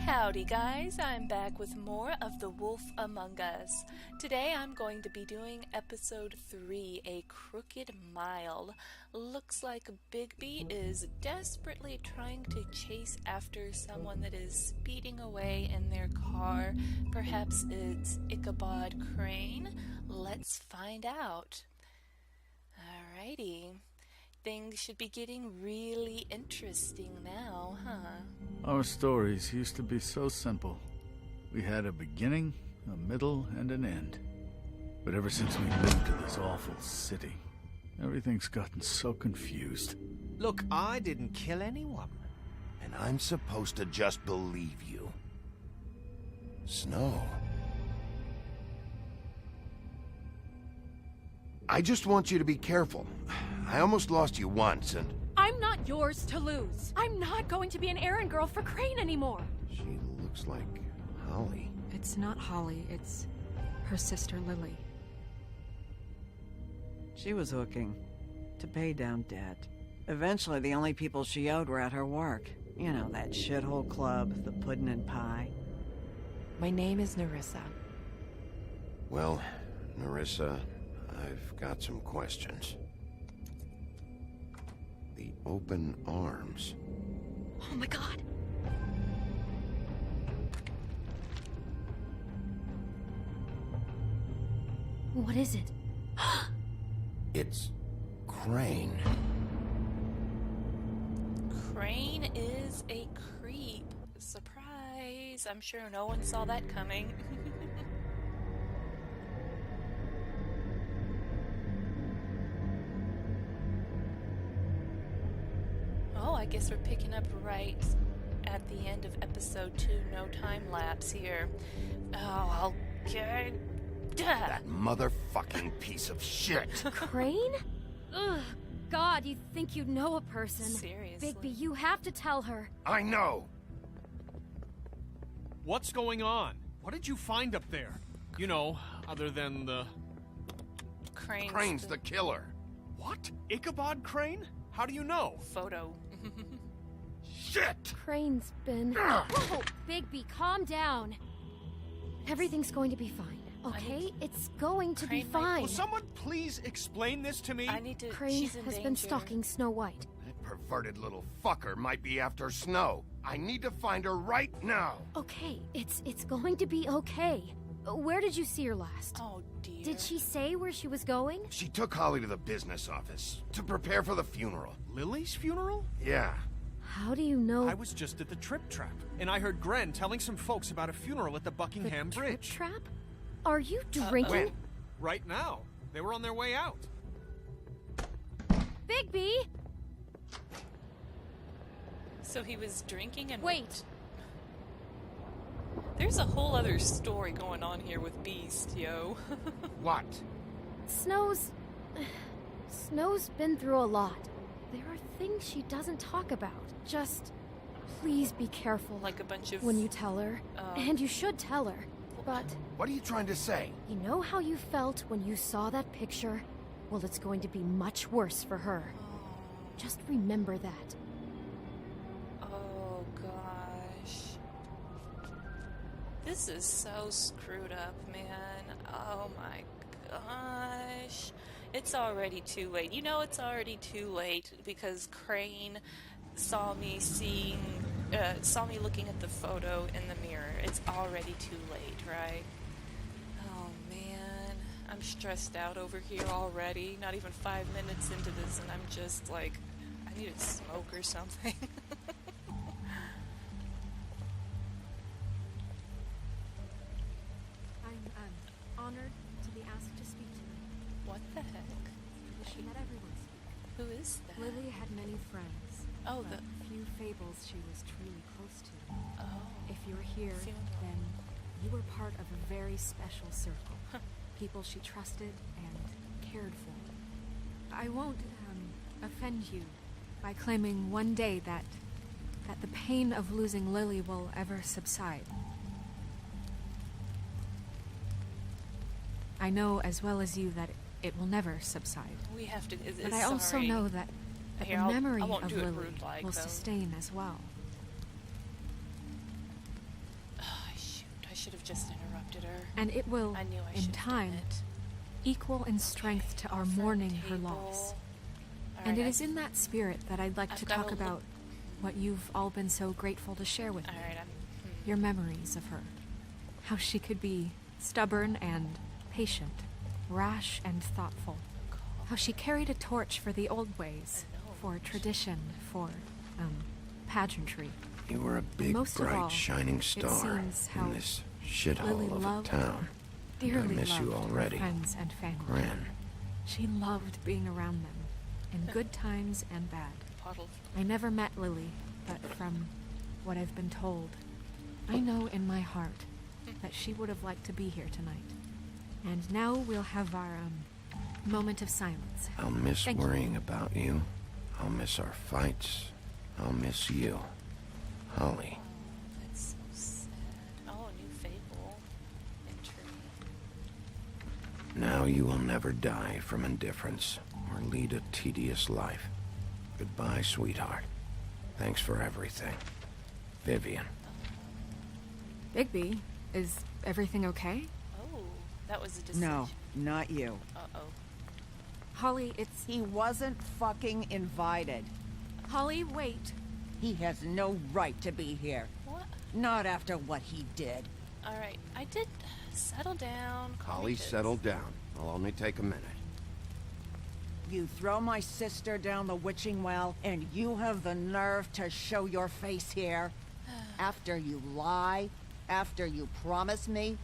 Howdy guys, I'm back with more of The Wolf Among Us. Today I'm going to be doing episode 3, A Crooked Mile. Looks like Bigby is desperately trying to chase after someone that is speeding away in their car. Perhaps it's Ichabod Crane. Let's find out. Alrighty. Things should be getting really interesting now, huh? Our stories used to be so simple. We had a beginning, a middle, and an end. But ever since we moved to this awful city, everything's gotten so confused. Look, I didn't kill anyone. And I'm supposed to just believe you. Snow. I just want you to be careful. I almost lost you once, and... I'm not yours to lose. I'm not going to be an errand girl for Crane anymore. She looks like Holly. It's not Holly, it's her sister Lily. She was hooking to pay down debt. Eventually, the only people she owed were at her work. You know, that shithole club, the puddin' and pie. My name is Nerissa. Well, Nerissa, I've got some questions. The open arms. Oh my god. What is it? It's Crane. Crane is a creep. Surprise! I'm sure no one saw that coming. Oh, I guess we're picking up right at the end of episode 2. No time lapse here. Oh, okay. That motherfucking piece of shit. Crane? Ugh. God, you think you know a person. Seriously. Bigby, you have to tell her. I know. What's going on? What did you find up there? You know, other than the... Crane's the killer. What? Ichabod Crane? How do you know? Photo. Shit! Crane's been... Whoa! Bigby, calm down. Everything's going to be fine, okay? It's going to be fine. Will someone please explain this to me? I need to... Crane she's in has danger. been stalking Snow White. That perverted little fucker might be after Snow. I need to find her right now. Okay, it's going to be okay. Where did you see her last? Oh, dear. Did she say where she was going? She took Holly to the business office to prepare for the funeral. Lily's funeral? Yeah. How do you know? I was just at the Trip Trap, and I heard Gren telling some folks about a funeral at the Buckingham the Bridge. Trip Trap? Are you drinking? When? Right now. They were on their way out. Bigby! So he was drinking and... Wait! There's a whole other story going on here with Beast, yo. What? Snow's been through a lot. There are things she doesn't talk about. Just please be careful. Like a bunch of... when you tell her. And you should tell her. But What are you trying to say? you know how you felt when you saw that picture? Well, it's going to be much worse for her. Just remember that. Oh, gosh. This is so screwed up, man. Oh, my gosh. It's already too late. You know it's already too late because Crane saw me looking at the photo in the mirror. It's already too late, right? Oh, man. I'm stressed out over here already. Not even 5 minutes into this, and I'm just like, I need to smoke or something. I'm honored to be asked to speak to you. What the heck? She let everyone speak. Who is that? Lily had many friends. Oh, but few fables she was truly close to. Oh. If you're here, Funeral. then you were part of a very special circle. People she trusted and cared for. I won't offend you by claiming one day that the pain of losing Lily will ever subside. I know as well as you that it will never subside. We have to... But I also know that Here, the I'll- memory I won't of do it Lily rude-like, will though. sustain as well. should have just interrupted her. And it will, I knew I in should have done time, it. equal in strength to our mourning her Table. loss. All And right, it is in that spirit that I'd like I've to got talk a about what you've all been so grateful to share with me. All right, Your memories of her. How she could be stubborn and patient, rash and thoughtful. How she carried a torch for the old ways, for tradition, for, pageantry. You were a big, Most of bright, all, shining it star seems how in this Lily shithole of a loved, town. dearly I miss loved you her already. friends and family. Gren. She loved being around them, in good times and bad. Puddle. I never met Lily, but from what I've been told, I know in my heart that she would have liked to be here tonight. And now we'll have our, moment of silence. I'll miss Thank you. worrying about you. I'll miss our fights. I'll miss you. Holly. That's so sad. Oh, a new fable. Intrigue. Now you will never die from indifference or lead a tedious life. Goodbye, sweetheart. Thanks for everything. Vivian. Bigby, is everything okay? Oh, that was a decision. No, not you. Uh-oh. Holly, it's... He wasn't fucking invited. Holly, wait. He has no right to be here. What? Not after what he did. All right, I did settle down. Call me Holly, Fitz. settle down. I'll only take a minute. You throw my sister down the witching well, and you have the nerve to show your face here? After you lie? After you promise me?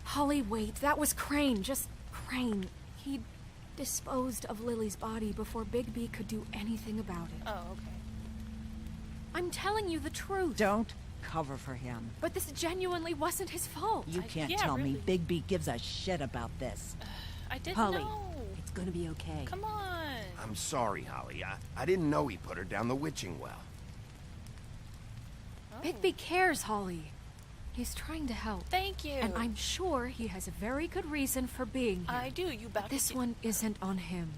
Holly, wait. That was Crane. Just Crane. He disposed of Lily's body before Bigby could do anything about it. Oh, okay. I'm telling you the truth. Don't cover for him. But this genuinely wasn't his fault. You can't yeah, tell me really. Bigby gives a shit about this. I didn't Holly. know. It's gonna be okay. Come on. I'm sorry, Holly. I didn't know he put her down the witching well. Oh. Bigby cares, Holly. He's trying to help. Thank you. And I'm sure he has a very good reason for being here. I do. You about But this to one isn't on him.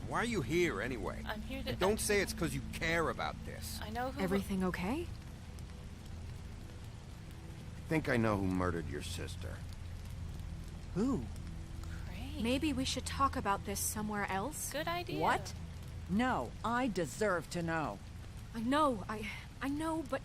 Why are you here anyway? I'm here to... And don't say it's because you care about this. I know who... Everything okay? I think I know who murdered your sister. Who? Great. Maybe we should talk about this somewhere else. Good idea. What? No, I deserve to know. I know, but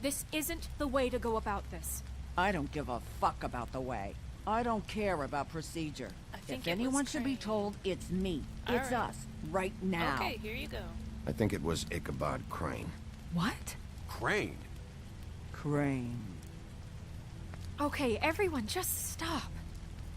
this isn't the way to go about this. I don't give a fuck about the way. I don't care about procedure. I think If it was anyone should be Crane. told, it's me. All It's right. us, right now. Okay, here you go. I think it was Ichabod Crane. What? Crane. Crane. Okay, everyone, just stop.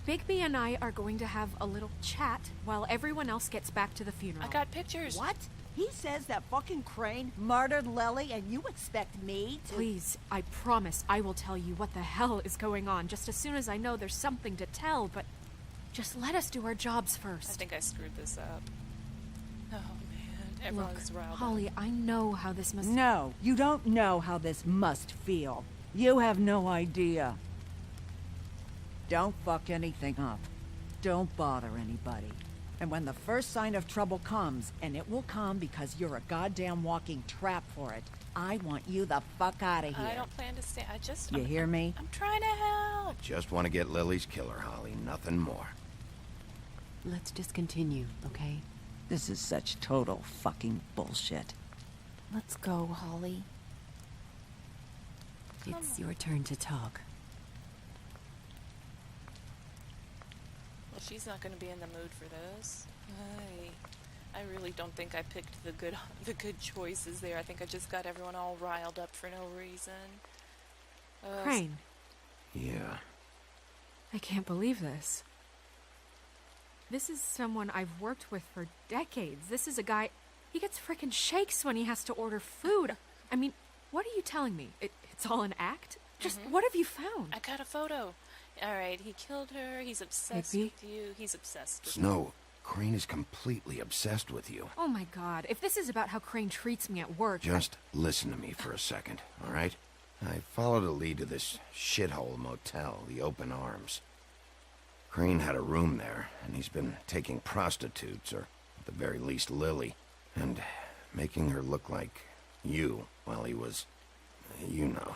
Bigby and I are going to have a little chat while everyone else gets back to the funeral. I got pictures. What? He says that fucking Crane murdered Lily and you expect me to... Please, I promise I will tell you what the hell is going on just as soon as I know there's something to tell, but just let us do our jobs I first. think I screwed this up. Oh, man. Look, Everyone's riled up. Holly, I know how this must... No, you don't know how this must feel. You have no idea. Don't fuck anything up. Don't bother anybody. And when the first sign of trouble comes, and it will come because you're a goddamn walking trap for it, I want you the fuck out of here. I don't plan to stay. I just... You hear me? I'm trying to help. Just want to get Lily's killer, Holly. Nothing more. Let's just continue, okay? This is such total fucking bullshit. Let's go, Holly. It's your turn to talk. Well, she's not going to be in the mood for this. I really don't think I picked the good choices there. I think I just got everyone all riled up for no reason. Crane, Yeah. I can't believe this. This is someone I've worked with for decades. This is a guy... He gets frickin' shakes when he has to order food. I mean, what are you telling me? It's all an act? Just what have you found? I got a photo. All right, he killed her. He's obsessed Bigby? with you. He's obsessed with Snow, Crane is completely obsessed with you. Oh my god, if this is about how Crane treats me at work... Just listen to me for a second, all right? I followed a lead to this shithole motel, the Open Arms. Crane had a room there, and he's been taking prostitutes, or at the very least Lily, and making her look like you while he was, you know.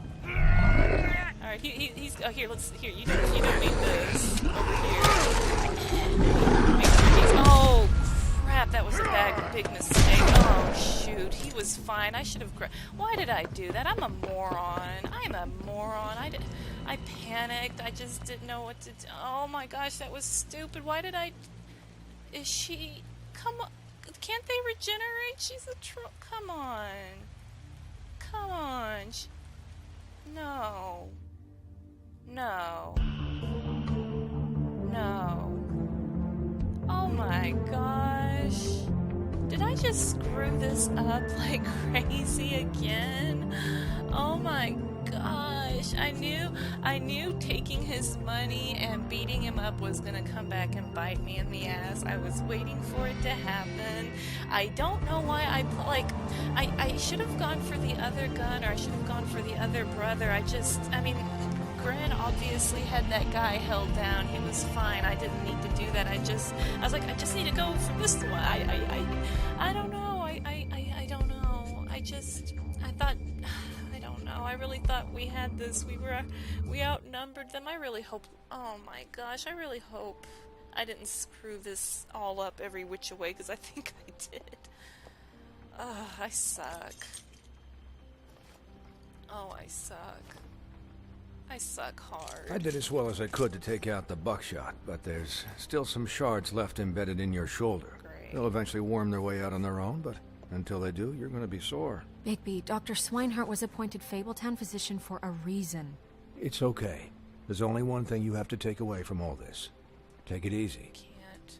here, you don't need this. Over here. Make sure he's, oh, crap, that was a big mistake. Oh, shoot, he was fine. I should have why did I do that? I'm a moron. I panicked. I just didn't know what to do. Oh my gosh, that was stupid. Why did I... Is she... Come on. Can't they regenerate? She's a troll. Come on. Come on. No. No. No. Oh my gosh. Did I just screw this up like crazy again? Oh my gosh. I knew taking his money and beating him up was gonna come back and bite me in the ass. I was waiting for it to happen. I don't know why I should have gone for the other gun, or I should have gone for the other brother. I mean, Gren obviously had that guy held down. He was fine. I didn't need to do that. I was like, I just need to go for this one. I don't know. I don't know. I thought, I don't know. I really thought we had this. We outnumbered them. I really hope, oh my gosh, I really hope I didn't screw this all up every which way, because I think I did. Oh, I suck. Oh, I suck. I suck hard. I did as well as I could to take out the buckshot, but there's still some shards left embedded in your shoulder. Great. They'll eventually worm their way out on their own, but until they do, you're going to be sore. Bigby, Dr. Swinehart was appointed Fabletown physician for a reason. It's okay. There's only one thing you have to take away from all this. Take it easy. Can't.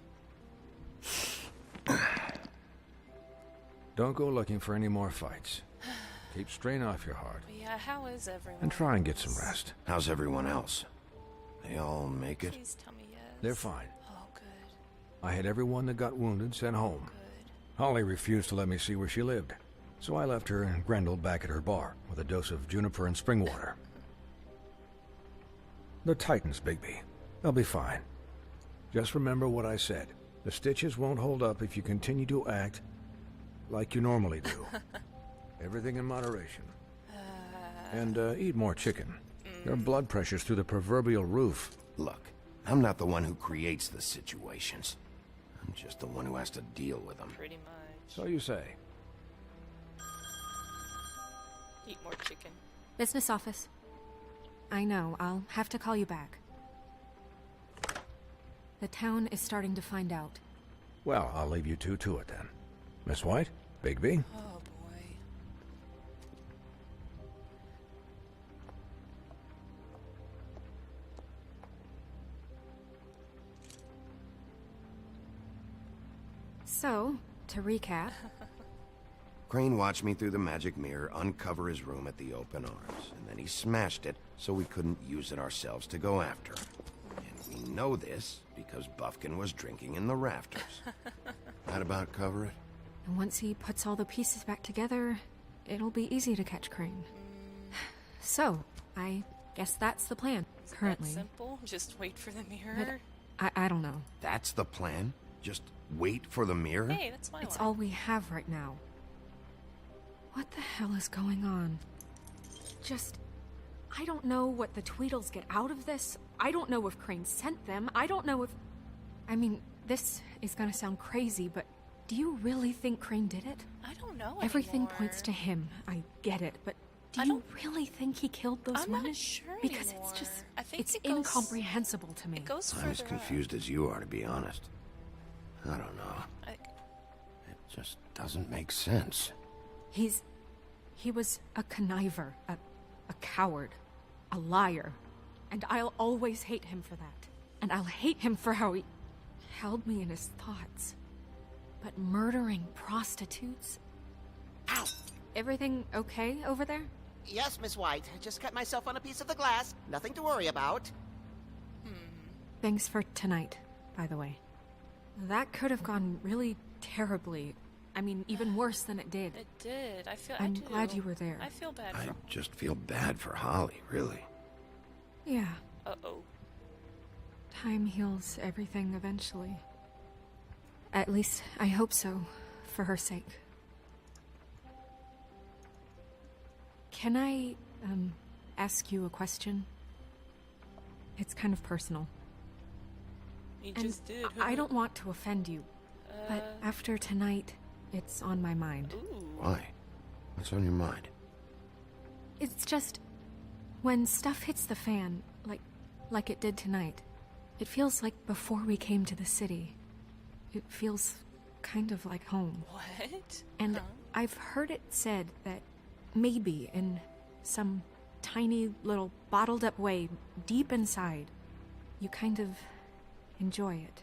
Don't go looking for any more fights. Keep strain off your heart. But yeah, how is everyone? And try and get some rest. How's everyone else? They all make it? Please tell me yes. They're fine. Oh, good. I had everyone that got wounded sent home. Good. Holly refused to let me see where she lived, so I left her and Grendel back at her bar with a dose of juniper and spring water. They're Titans, Bigby. They'll be fine. Just remember what I said. The stitches won't hold up if you continue to act like you normally do. Everything in moderation. And eat more chicken. Your blood pressure's through the proverbial roof. Look, I'm not the one who creates the situations. I'm just the one who has to deal with them. Pretty much. So you say. Eat more chicken. Business office. I know, I'll have to call you back. The town is starting to find out. Well, I'll leave you two to it then. Miss White? Bigby? Oh boy. So, to recap... Crane watched me through the magic mirror uncover his room at the open arms, and then he smashed it so we couldn't use it ourselves to go after him. And we know this because Buffkin was drinking in the rafters. That about cover it? And once he puts all the pieces back together, it'll be easy to catch Crane. So, I guess that's the plan, currently. That simple? Just wait for the mirror? But I don't know. That's the plan? Just wait for the mirror? Hey, that's my It's line. all we have right now. What the hell is going on? I don't know what the Tweedles get out of this. I don't know if Crane sent them. I don't know if... I mean, this is gonna sound crazy, but do you really think Crane did it? I don't know Everything anymore. points to him. I get it, but do you really think he killed those I'm women? not sure Because anymore. it's just... I think it's it goes- incomprehensible to me. It goes I'm as further confused as you are, to be honest. I don't know. up. It just doesn't make sense. He was a conniver, a coward, a liar, and I'll always hate him for that. And I'll hate him for how he held me in his thoughts. But murdering prostitutes? Ow! Everything okay over there? Yes, Miss White. Just cut myself on a piece of the glass. Nothing to worry about. Thanks for tonight, by the way. That could have gone really terribly. I mean, even worse than it did. It did. I'm glad you were there. I feel bad I for... just feel bad for Holly, really. Yeah. Uh-oh. Time heals everything eventually. At least, I hope so, for her sake. Can I, ask you a question? It's kind of personal. You And just did. I don't want to offend you, but after tonight, it's on my mind. Why? What's on your mind? It's just, when stuff hits the fan, like it did tonight, it feels like before we came to the city. It feels kind of like home. What? And I've heard it said that maybe in some tiny little bottled up way deep inside, you kind of enjoy it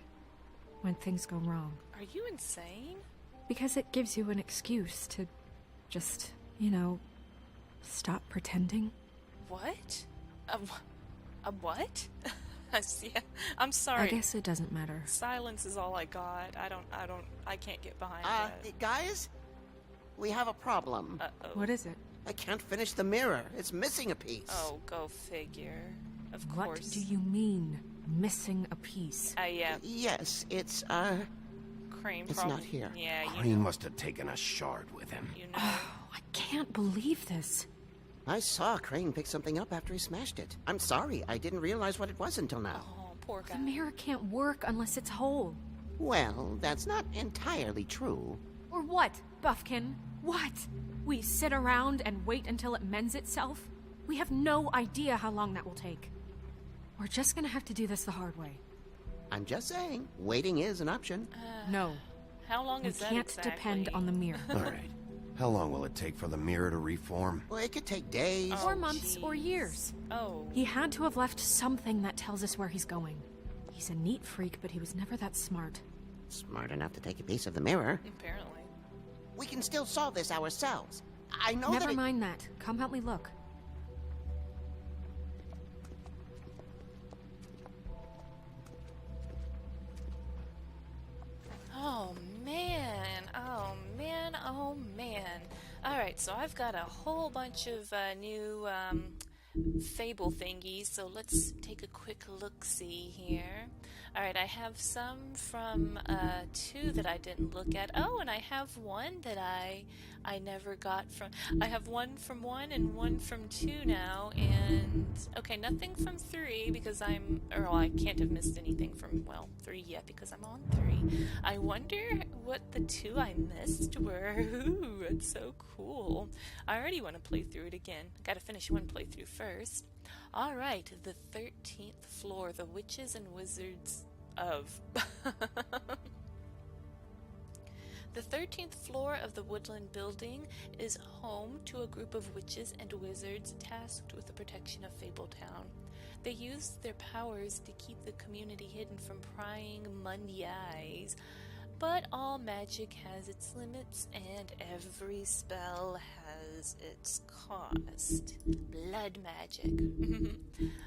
when things go wrong. Are you insane? Because it gives you an excuse to just, stop pretending. What? A what? Yeah, I'm sorry. I guess it doesn't matter. Silence is all I got. I can't get behind that. Guys? We have a problem. Uh-oh. What is it? I can't finish the mirror. It's missing a piece. Oh, go figure. Of What course. do you mean, missing a piece? Yes, it's, Crane it's probably. not here. Yeah, Crane must have taken a shard with him. I can't believe this. I saw Crane pick something up after he smashed it. I'm sorry, I didn't realize what it was until now. Oh, poor guy. The mirror can't work unless it's whole. Well, that's not entirely true. Or what, Buffkin? What? We sit around and wait until it mends itself? We have no idea how long that will take. We're just gonna have to do this the hard way. I'm just saying, waiting is an option. No. How long is that We can't exactly? depend on the mirror. All right. How long will it take for the mirror to reform? Well, it could take days. Or months or years. Oh. He had to have left something that tells us where he's going. He's a neat freak, but he was never that smart. Smart enough to take a piece of the mirror. Apparently. We can still solve this ourselves. I know Never that mind that. Come help me look. Oh man, oh man, oh man. Alright, so I've got a whole bunch of new fable thingies, so let's take a quick look-see here. Alright, I have some from 2 that I didn't look at. Oh, and I have one that I never got from... I have one from 1 and one from 2 now, and... Okay, nothing from 3 because I'm... Or I can't have missed anything from, 3 yet because I'm on 3. I wonder what the 2 I missed were. Ooh, that's so cool. I already want to play through it again. Gotta finish one playthrough first. Alright, the 13th floor, the Witches and Wizards of... The 13th floor of the Woodland Building is home to a group of witches and wizards tasked with the protection of Fabletown. They use their powers to keep the community hidden from prying Monday eyes, but all magic has its limits and every spell has its cost. Blood magic.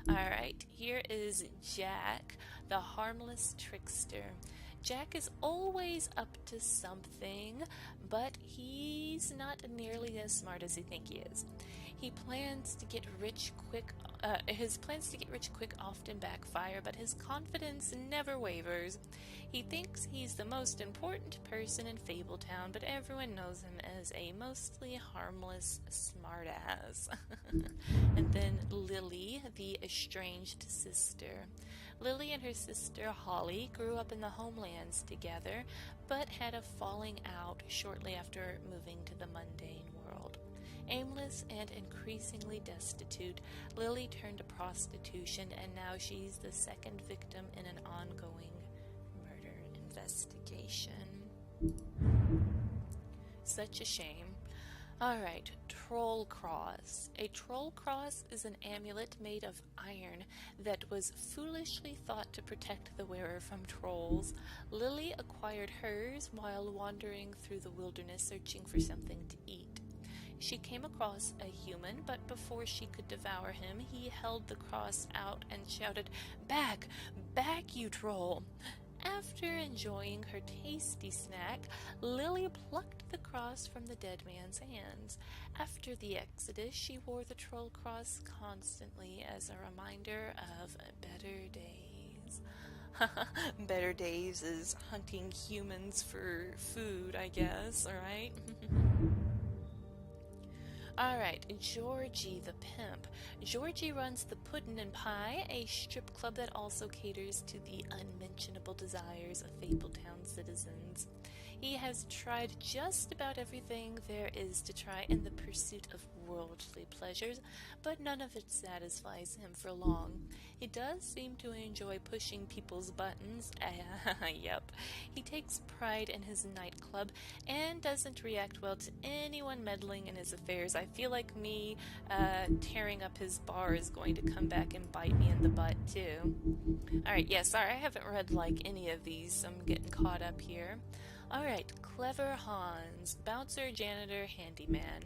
Alright, here is Jack, the harmless trickster. Jack is always up to something, but he's not nearly as smart as he thinks he is. He plans to get rich quick. His plans to get rich quick often backfire, but his confidence never wavers. He thinks he's the most important person in Fabletown, but everyone knows him as a mostly harmless smartass. And then Lily, the estranged sister. Lily and her sister Holly grew up in the homelands together, but had a falling out shortly after moving to the mundane world. Aimless and increasingly destitute, Lily turned to prostitution, and now she's the second victim in an ongoing murder investigation. Such a shame. Alright, Troll Cross. A Troll Cross is an amulet made of iron that was foolishly thought to protect the wearer from trolls. Lily acquired hers while wandering through the wilderness searching for something to eat. She came across a human, but before she could devour him, he held the cross out and shouted, "Back! Back, you troll!" After enjoying her tasty snack, Lily plucked the cross from the dead man's hands. After the exodus, she wore the troll cross constantly as a reminder of better days. Better days is hunting humans for food, I guess, alright? Alright, Georgie the Pimp. Georgie runs the Puddin' and Pie, a strip club that also caters to the unmentionable desires of Fabletown citizens. He has tried just about everything there is to try in the pursuit of worldly pleasures, but none of it satisfies him for long. He does seem to enjoy pushing people's buttons. Yep. He takes pride in his nightclub and doesn't react well to anyone meddling in his affairs. I feel like me tearing up his bar is going to come back and bite me in the butt too. Alright, yeah, sorry, I haven't read like any of these, so I'm getting caught up here. Alright, Clever Hans, bouncer, janitor, handyman.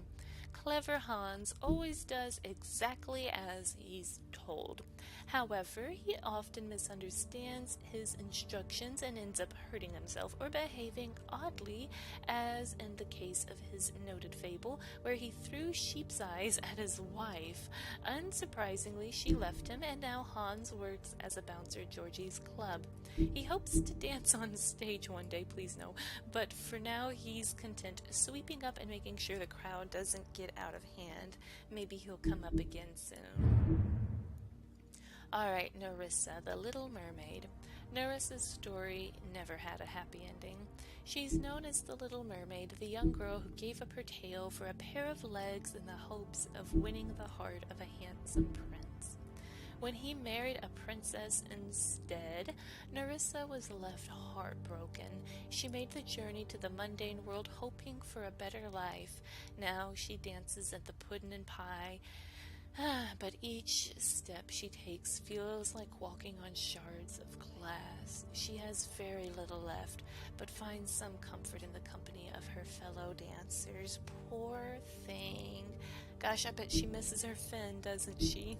Clever Hans always does exactly as he's told. However, he often misunderstands his instructions and ends up hurting himself or behaving oddly, as in the case of his noted fable, where he threw sheep's eyes at his wife. Unsurprisingly, she left him, and now Hans works as a bouncer at Georgie's club. He hopes to dance on stage one day, please no, but for now he's content sweeping up and making sure the crowd doesn't get out of hand. Maybe he'll come up again soon. Alright, Nerissa, the Little Mermaid. Nerissa's story never had a happy ending. She's known as the Little Mermaid, the young girl who gave up her tail for a pair of legs in the hopes of winning the heart of a handsome prince. When he married a princess instead, Nerissa was left heartbroken. She made the journey to the mundane world hoping for a better life. Now she dances at the Puddin' and Pie, but each step she takes feels like walking on shards of glass. She has very little left, but finds some comfort in the company of her fellow dancers. Poor thing. Gosh, I bet she misses her Finn, doesn't she?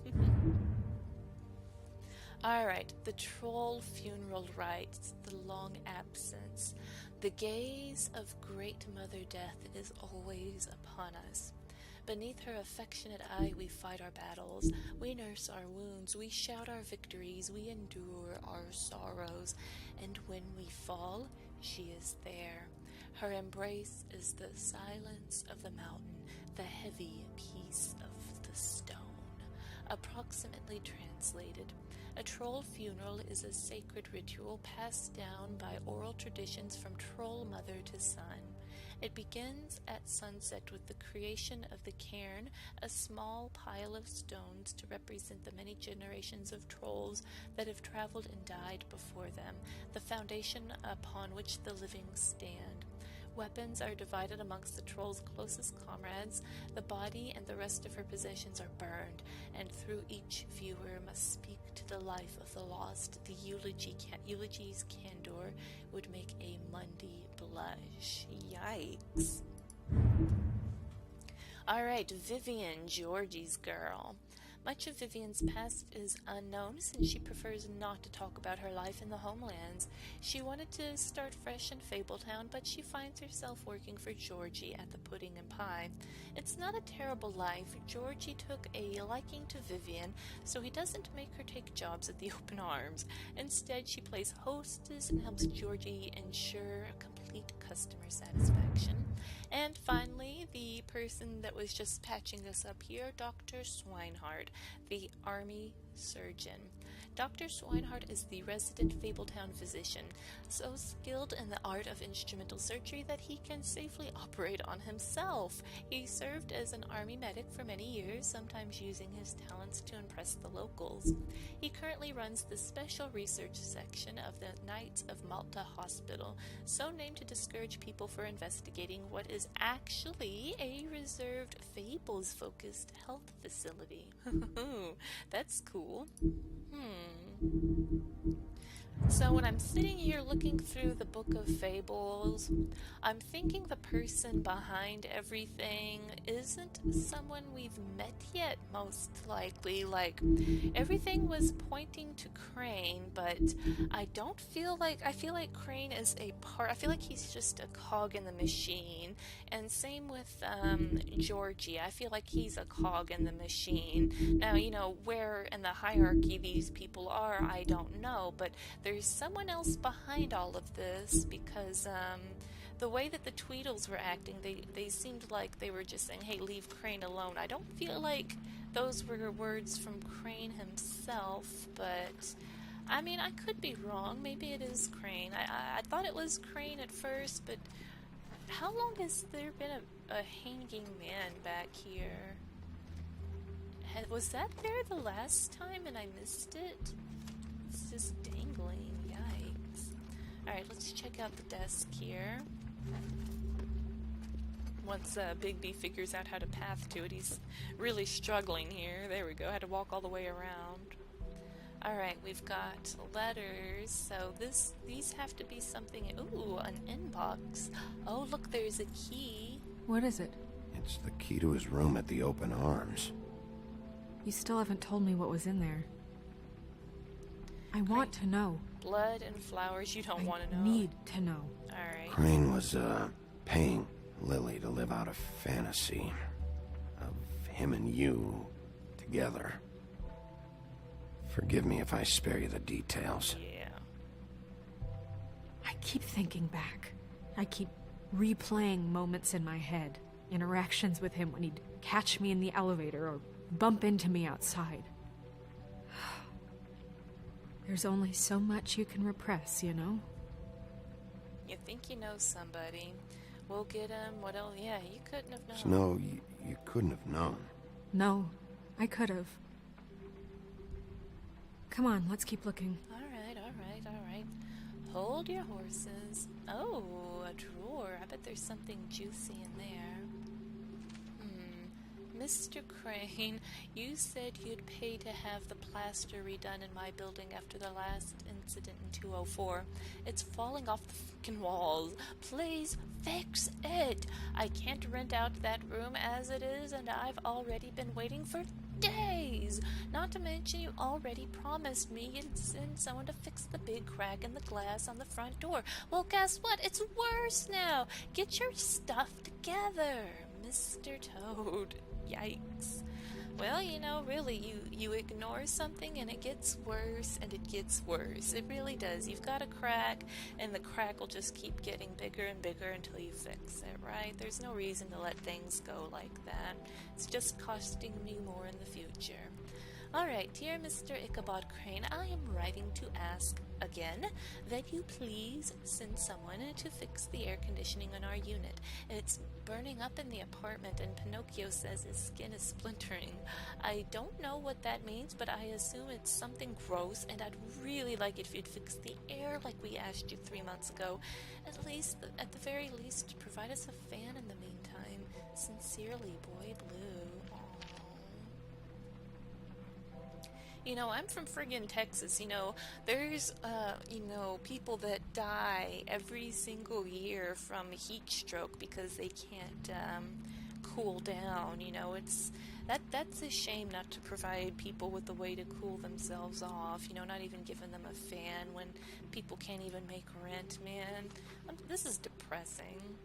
Alright, the troll funeral rites, the long absence. The gaze of Great Mother Death is always upon us. Beneath her affectionate eye we fight our battles, we nurse our wounds, we shout our victories, we endure our sorrows, and when we fall, she is there. Her embrace is the silence of the mountain, the heavy peace of the stone. Approximately translated, a troll funeral is a sacred ritual passed down by oral traditions from troll mother to son. It begins at sunset with the creation of the cairn, a small pile of stones to represent the many generations of trolls that have traveled and died before them, the foundation upon which the living stand. Weapons are divided amongst the troll's closest comrades. The body and the rest of her possessions are burned, and through each viewer must speak to the life of the lost. The eulogy's candor would make a Mundy blush. Yikes. Alright, Vivian, Georgie's girl. Much of Vivian's past is unknown since she prefers not to talk about her life in the homelands. She wanted to start fresh in Fabletown, but she finds herself working for Georgie at the Pudding and Pie. It's not a terrible life. Georgie took a liking to Vivian, so he doesn't make her take jobs at the Open Arms. Instead, she plays hostess and helps Georgie ensure complete customer satisfaction. And finally, the person that was just patching us up here, Dr. Swinehart, the army surgeon. Dr. Swinehart is the resident Fabletown physician, so skilled in the art of instrumental surgery that he can safely operate on himself. He served as an army medic for many years, sometimes using his talents to impress the locals. He currently runs the special research section of the Knights of Malta Hospital, so named to discourage people for investigating what is actually a reserved Fables-focused health facility. That's cool. So when I'm sitting here looking through the Book of Fables, I'm thinking the person behind everything isn't someone we've met yet, most likely. Like, everything was pointing to Crane, but I feel like Crane is a part. I feel like he's just a cog in the machine. And same with Georgie. I feel like he's a cog in the machine. Now, you know, where in the hierarchy these people are, I don't know, but there's someone else behind all of this, because the way that the Tweedles were acting, they seemed like they were just saying, hey, leave Crane alone. I don't feel like those were words from Crane himself, but I mean, I could be wrong. Maybe it is Crane. I thought it was Crane at first, but how long has there been a hanging man back here? Was that there the last time and I missed it? It's just dangling. Yikes. Alright, let's check out the desk here. Once Bigby figures out how to path to it, he's really struggling here. There we go. Had to walk all the way around. Alright, we've got letters, so these have to be something. Ooh, an inbox. Oh, look, there's a key. What is it? It's the key to his room at the Open Arms. You still haven't told me what was in there. I want to know. Blood and flowers, you don't want to know. I need to know. Alright. Crane was, paying Lily to live out a fantasy of him and you together. Forgive me if I spare you the details. Yeah. I keep thinking back. I keep replaying moments in my head. Interactions with him when he'd catch me in the elevator or bump into me outside. There's only so much you can repress, you know? You think you know somebody. We'll get him. What else? Yeah, you couldn't have known. No, you couldn't have known. No, I could have. Come on, let's keep looking. Alright, alright, alright. Hold your horses. Oh, a drawer. I bet there's something juicy in there. Mr. Crane, you said you'd pay to have the plaster redone in my building after the last incident in 204. It's falling off the freaking walls. Please fix it. I can't rent out that room as it is, and I've already been waiting for days. Not to mention you already promised me you'd send someone to fix the big crack in the glass on the front door. Well, guess what? It's worse now. Get your stuff together, Mr. Toad. Yikes. Well, you know, really, you ignore something and it gets worse and it gets worse. It really does. You've got a crack and the crack will just keep getting bigger and bigger until you fix it, right? There's no reason to let things go like that. It's just costing me more in the future. Alright, dear Mr. Ichabod Crane, I am writing to ask again that you please send someone to fix the air conditioning in our unit. It's burning up in the apartment and Pinocchio says his skin is splintering. I don't know what that means, but I assume it's something gross, and I'd really like it if you'd fix the air like we asked you 3 months ago. At the very least, provide us a fan in the meantime. Sincerely, Boy Blue. You know, I'm from friggin' Texas, you know, there's, people that die every single year from heat stroke because they can't, cool down, you know, that's a shame not to provide people with a way to cool themselves off, you know, not even giving them a fan when people can't even make rent, man. This is depressing.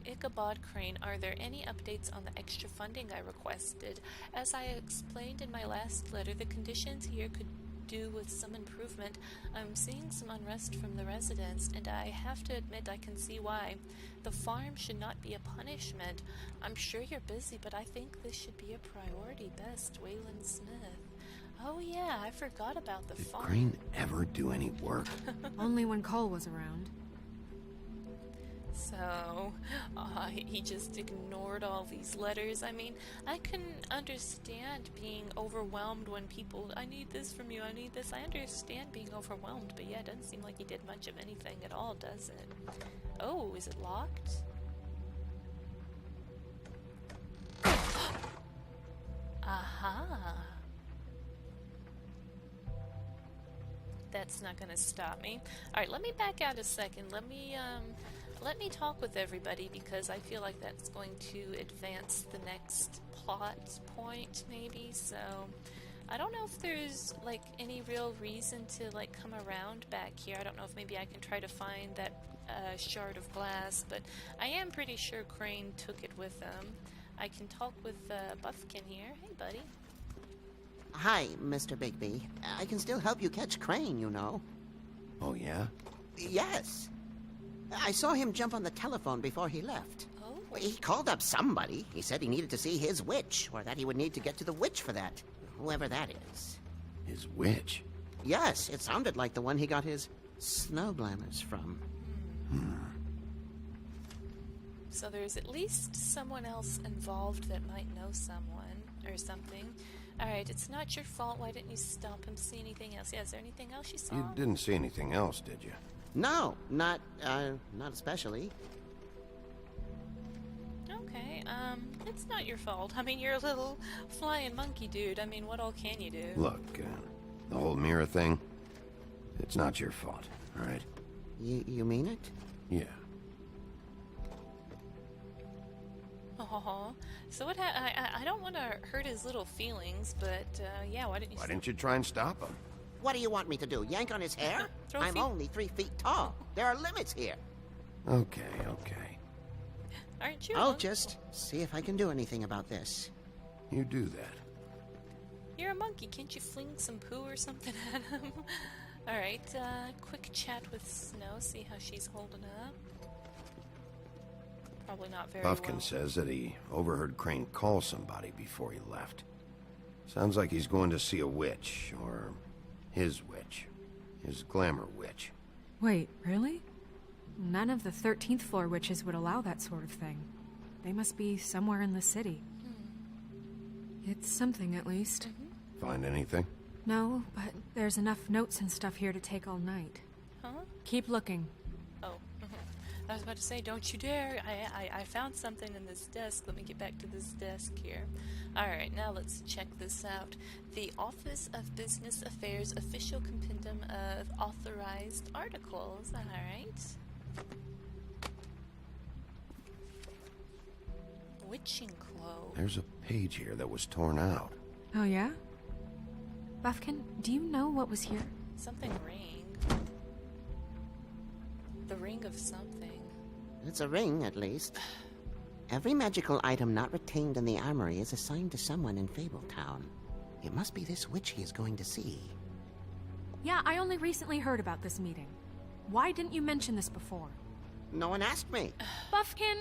Ichabod Crane, are there any updates on the extra funding I requested? As I explained in my last letter, the conditions here could do with some improvement. I'm seeing some unrest from the residents, and I have to admit I can see why. The farm should not be a punishment. I'm sure you're busy, but I think this should be a priority. Best, Waylon Smith. Oh yeah, I forgot about the farm. Did Crane ever do any work? Only when Cole was around. So, he just ignored all these letters. I mean, I can understand being overwhelmed when people, I need this from you, I need this. I understand being overwhelmed, but yeah, it doesn't seem like he did much of anything at all, does it? Oh, is it locked? Aha! That's not gonna stop me. Alright, let me back out a second. Let me talk with everybody because I feel like that's going to advance the next plot point, maybe. So, I don't know if there's, like, any real reason to, like, come around back here. I don't know if maybe I can try to find that shard of glass, but I am pretty sure Crane took it with him. I can talk with Buffkin here. Hey, buddy. Hi, Mr. Bigby. I can still help you catch Crane, you know. Oh, yeah? Yes. I saw him jump on the telephone before he left. Oh. He called up somebody. He said he needed to see his witch, or that he would need to get to the witch for that. Whoever that is. His witch? Yes, it sounded like the one he got his snow glamours from. So there's at least someone else involved that might know someone or something. Alright, it's not your fault. Why didn't you stop him? See anything else? Yeah, is there anything else you saw? You didn't see anything else, did you? No, not especially. Okay, it's not your fault. I mean, you're a little flying monkey dude. I mean, what all can you do? Look, the whole mirror thing, it's not your fault, all right? You mean it? Yeah. Oh, so what? I don't want to hurt his little feelings, but yeah, why didn't you? Why didn't you try and stop him? What do you want me to do? Yank on his hair? Throw I'm feet. only 3 feet tall. There are limits here. Okay. Aren't you? I'll just see if I can do anything about this. You do that. You're a monkey. Can't you fling some poo or something at him? All right. Quick chat with Snow. See how she's holding up. Probably not very Buffkin well. says that he overheard Crane call somebody before he left. Sounds like he's going to see a witch, or his witch. His glamour witch. Wait, really? None of the 13th floor witches would allow that sort of thing. They must be somewhere in the city. It's something, at least. Find anything? No, but there's enough notes and stuff here to take all night. Huh? Keep looking. Oh. I was about to say, don't you dare. I found something in this desk. Let me get back to this desk here. Alright, now let's check this out. The Office of Business Affairs Official Compendium of Authorized Articles. Alright. Witching Clove. There's a page here that was torn out. Oh, yeah? Buffkin, do you know what was here? Something ring. The ring of something. It's a ring, at least. Every magical item not retained in the armory is assigned to someone in Fabletown. It must be this witch he is going to see. Yeah, I only recently heard about this meeting. Why didn't you mention this before? No one asked me. Buffkin!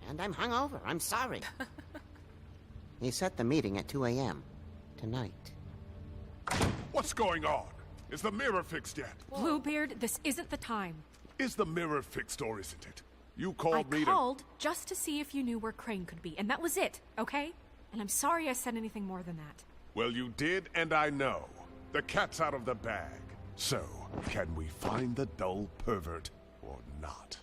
And I'm hungover. I'm sorry. He set the meeting at 2 a.m. tonight. What's going on? Is the mirror fixed yet? Bluebeard, this isn't the time. Is the mirror fixed or isn't it? You called me I called just to see if you knew where Crane could be, and that was it, okay? And I'm sorry I said anything more than that. Well, you did, and I know. The cat's out of the bag. So, can we find the dull pervert or not?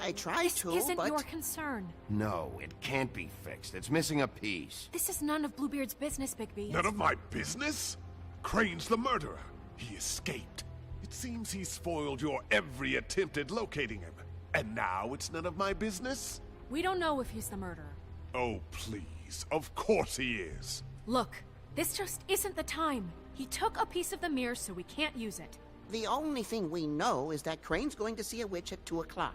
I tried to, This isn't but... your concern. No, it can't be fixed. It's missing a piece. This is none of Bluebeard's business, Bigby. None of my business? Crane's the murderer. He escaped. It seems he spoiled your every attempt at locating him. And now it's none of my business? We don't know if he's the murderer. Oh, please. Of course he is. Look, this just isn't the time. He took a piece of the mirror, so we can't use it. The only thing we know is that Crane's going to see a witch at 2 o'clock.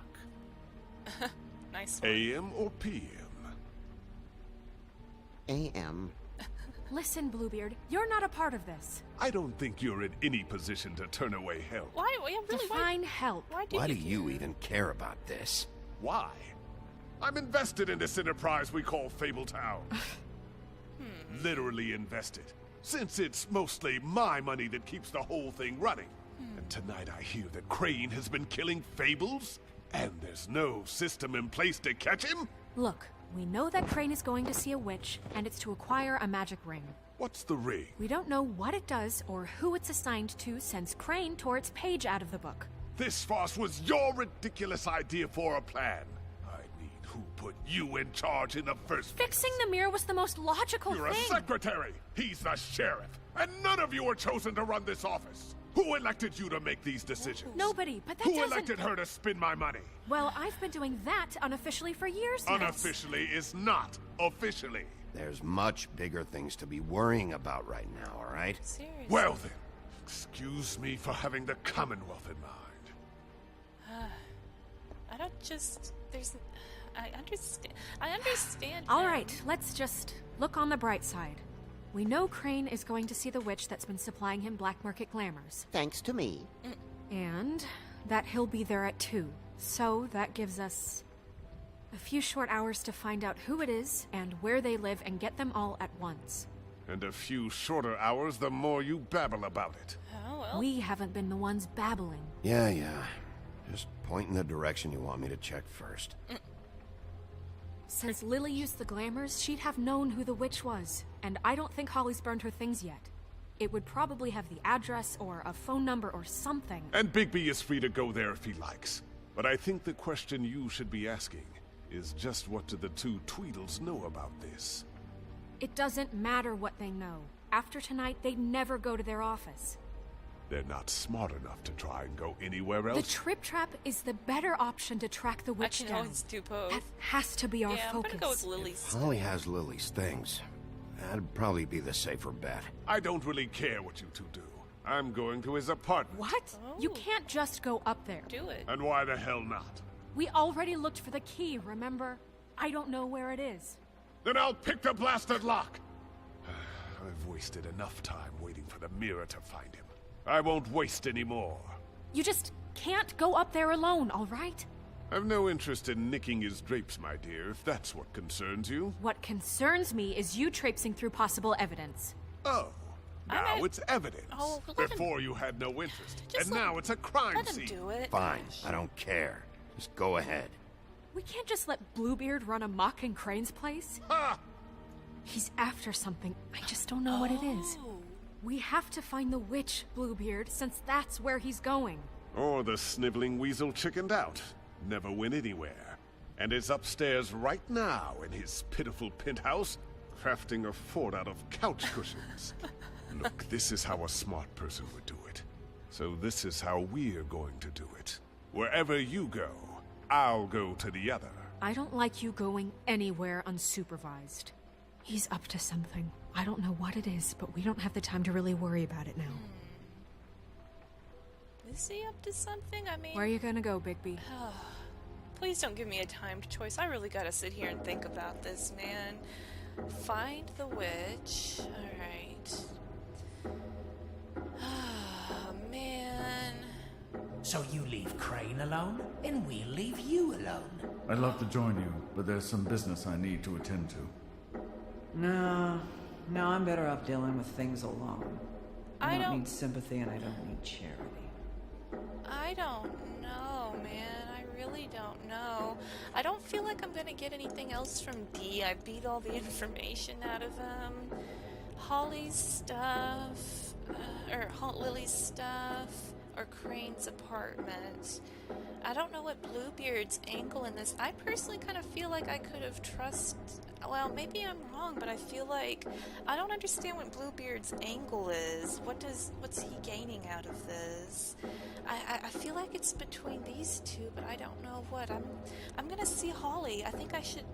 Nice one. AM or PM? AM. Listen, Bluebeard, you're not a part of this. I don't think you're in any position to turn away help. Why? Yeah, really? Define help. Why Why do you even care about this? Why? I'm invested in this enterprise we call Fabletown. Literally invested. Since it's mostly my money that keeps the whole thing running. And tonight I hear that Crane has been killing fables, and there's no system in place to catch him? Look, we know that Crane is going to see a witch, and it's to acquire a magic ring. What's the ring? We don't know what it does or who it's assigned to since Crane tore its page out of the book. This farce was your ridiculous idea for a plan. I mean, who put you in charge in the first place? Fixing the mirror was the most logical You're thing. a secretary. He's the sheriff. And none of you were chosen to run this office. Who elected you to make these decisions? Nobody, but that Who doesn't... elected her to spend my money? Well, I've been doing that unofficially for years now. Unofficially is not officially. There's much bigger things to be worrying about right now, all right? Seriously. Well then, excuse me for having the Commonwealth in mind. I don't just... There's... I understand. All him. right, let's just look on the bright side. We know Crane is going to see the witch that's been supplying him black market glamours. Thanks to me. And that he'll be there at 2. So that gives us a few short hours to find out who it is and where they live and get them all at once. And a few shorter hours the more you babble about it. Oh, well. We haven't been the ones babbling. Yeah. Just point in the direction you want me to check first. Since Lily used the glamours, she'd have known who the witch was. And I don't think Holly's burned her things yet. It would probably have the address or a phone number or something. And Bigby is free to go there if he likes. But I think the question you should be asking is just what do the two Tweedles know about this? It doesn't matter what they know. After tonight, they'd never go to their office. They're not smart enough to try and go anywhere else. The trip trap is the better option to track the witch down. always do both. That has to be our I'm focus. gonna go with Lily's. If Holly has Lily's things, that'd probably be the safer bet. I don't really care what you two do. I'm going to his apartment. What? You can't just go up there. Do it. And why the hell not? We already looked for the key, remember? I don't know where it is. Then I'll pick the blasted lock! I've wasted enough time waiting for the mirror to find him. I won't waste any more. You just can't go up there alone, all right? I've no interest in nicking his drapes, my dear, if that's what concerns you. What concerns me is you traipsing through possible evidence. Oh, now it's evidence. Oh, let him- Before you had no interest, Just and let now him- it's a crime Let him scene. do it. Fine, I don't care. Just go ahead. We can't just let Bluebeard run amok in Crane's place. Ha! He's after something. I just don't know what it is. Oh. We have to find the witch, Bluebeard, since that's where he's going. Or the sniveling weasel chickened out. Never went anywhere. And is upstairs right now in his pitiful penthouse, crafting a fort out of couch cushions. Look, this is how a smart person would do it. So this is how we're going to do it. Wherever you go, I'll go to the other. I don't like you going anywhere unsupervised. He's up to something. I don't know what it is, but we don't have the time to really worry about it now. Is he up to something? I mean... Where are you gonna go, Bigby? Please don't give me a timed choice. I really gotta sit here and think about this, man. Find the witch. Alright. Oh, man. So you leave Crane alone, and we'll leave you alone. I'd love to join you, but there's some business I need to attend to. No, I'm better off dealing with things alone. I don't need sympathy and I don't need charity. I don't know, man. I really don't know. I don't feel like I'm gonna get anything else from D. I beat all the information out of him. Holly's stuff, or Lily's stuff, or Crane's apartment. I don't know what Bluebeard's angle in this. I personally kind of feel like I could have well, maybe I'm wrong, but I feel like I don't understand what Bluebeard's angle is. What's he gaining out of this? I feel like it's between these two, but I don't know what. I'm gonna see Holly. I think I should.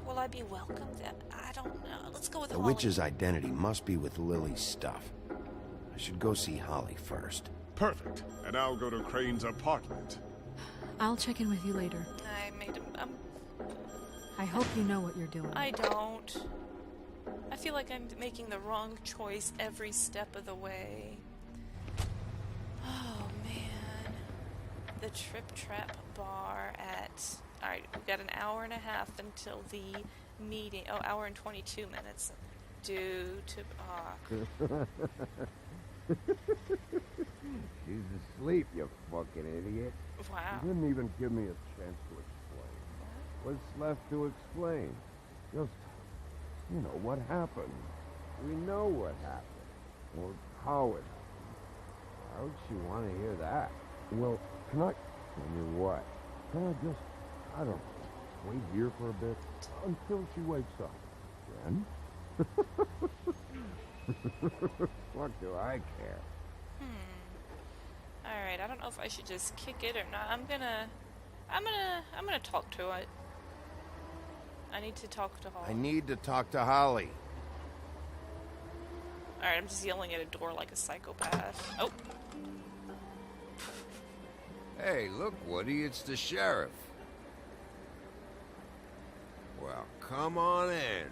Will I be welcomed? I don't know. Let's go with Holly. The witch's identity must be with Lily's stuff. I should go see Holly first. Perfect. And I'll go to Crane's apartment. I'll check in with you later. I made him. I hope you know what you're doing. I don't. I feel like I'm making the wrong choice every step of the way. Oh, man. The Trip Trap Bar at... Alright, we've got an hour and a half until the meeting. Oh, hour and 22 minutes. Due to... She's asleep, you fucking idiot. Wow. You didn't even give me a chance to explain. What's left to explain? Just, you know, what happened. We know what happened. Or how it happened. How would she want to hear that? Well, can I... I mean, what? Can I just, I don't know, wait here for a bit? Until she wakes up. Then? What do I care? Alright, I don't know if I should just kick it or not. I'm gonna talk to it. I need to talk to Holly. I need to talk to Holly. Alright, I'm just yelling at a door like a psychopath. Oh! Hey, look, Woody, it's the sheriff. Well, come on in,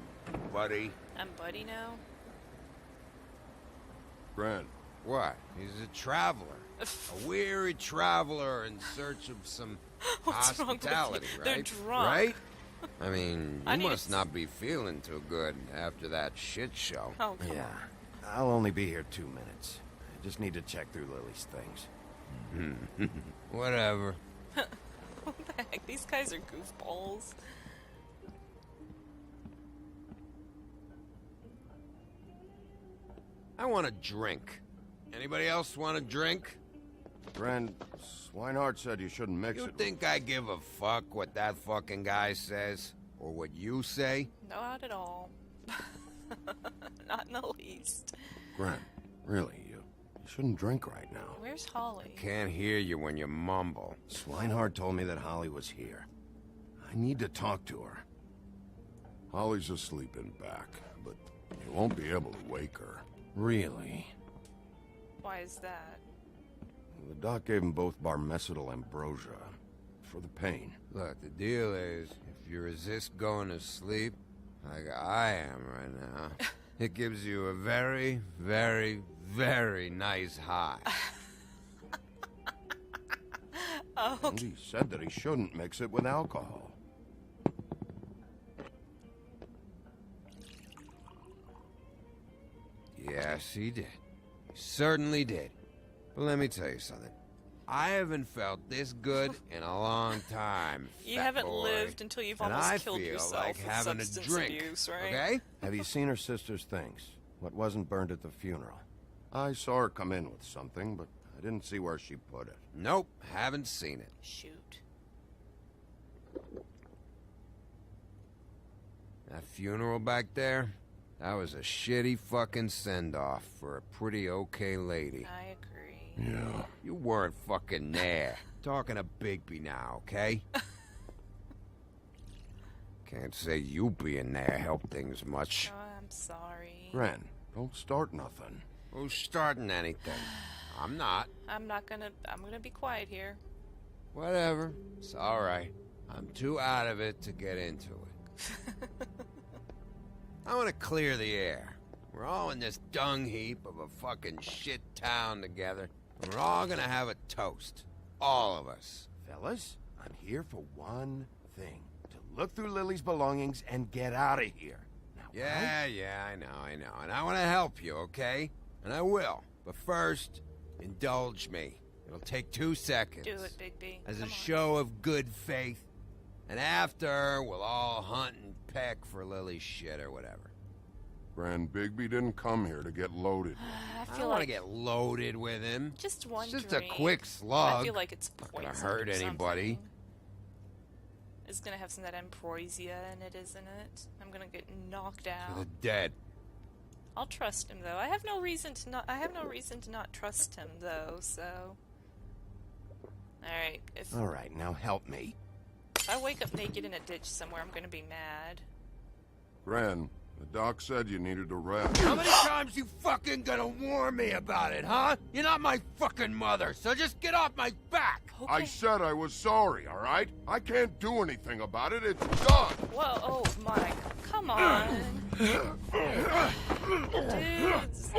buddy. I'm Buddy now? Gren. What? He's a traveler. A weary traveler in search of some What's wrong with you? Hospitality, right? They're drunk. Right? I mean, I you need must to- not be feeling too good after that shit show. Oh, come Yeah, I'll only be here 2 minutes. I just need to check through Lily's things. Whatever. What the heck? These guys are goofballs. I want a drink. Anybody else want a drink? Gren, Swinehart said you shouldn't mix You it. think I give a fuck what that fucking guy says? Or what you say? Not at all. Not in the least. Gren, really, you shouldn't drink right now. Where's Holly? Can't hear you when you mumble. Swinehart told me that Holly was here. I need to talk to her. Holly's asleep in back, but you won't be able to wake her. Really? Why is that? The doc gave them both barmecidal ambrosia for the pain. Look, the deal is, if you resist going to sleep, like I am right now, it gives you a very, very, very nice high. Oh, And he said that he shouldn't mix it with alcohol. Yes, he did. He certainly did. But let me tell you something. I haven't felt this good in a long time. you fat haven't boy. lived until you've And almost I killed feel yourself like with having a substance drink, abuse, right? okay? Have you seen her sister's things? What wasn't burned at the funeral? I saw her come in with something, but I didn't see where she put it. Nope, haven't seen it. Shoot. That funeral back there, that was a shitty fucking send-off for a pretty okay lady. I agree. Yeah. You weren't fucking there. Talking to Bigby now, okay? Can't say you being there helped things much. Oh, I'm sorry. Gren, don't start nothing. Who's starting anything? I'm not. I'm gonna be quiet here. Whatever. It's alright. I'm too out of it to get into it. I want to clear the air. We're all in this dung heap of a fucking shit town together. And we're all gonna have a toast. All of us. Fellas, I'm here for one thing. To look through Lily's belongings and get out of here. Now, Yeah, I know. And I want to help you, okay? And I will. But first, indulge me. It'll take 2 seconds. Do it, Bigby. As a Come on. show of good faith. And after, we'll all hunt and peck for Lily's shit or whatever. Gren, Bigby didn't come here to get loaded. I I feel don't want to like get loaded with him. just one It's just drink. a quick slug. I feel like it's Not poison gonna hurt or anybody. something. It's gonna have some of that ambrosia in it, isn't it? I'm gonna get knocked For out. the dead. I'll trust him though. I have no reason to not trust him though. So, all right. If All right, now help me. I wake up naked in a ditch somewhere, I'm gonna be mad. Gren, the doc said you needed to rest. How many times you fucking gonna warn me about it, huh? You're not my fucking mother, so just get off my back! I said I was sorry, all right? I can't do anything about it. It's done. Whoa! Oh my! Come on, dudes!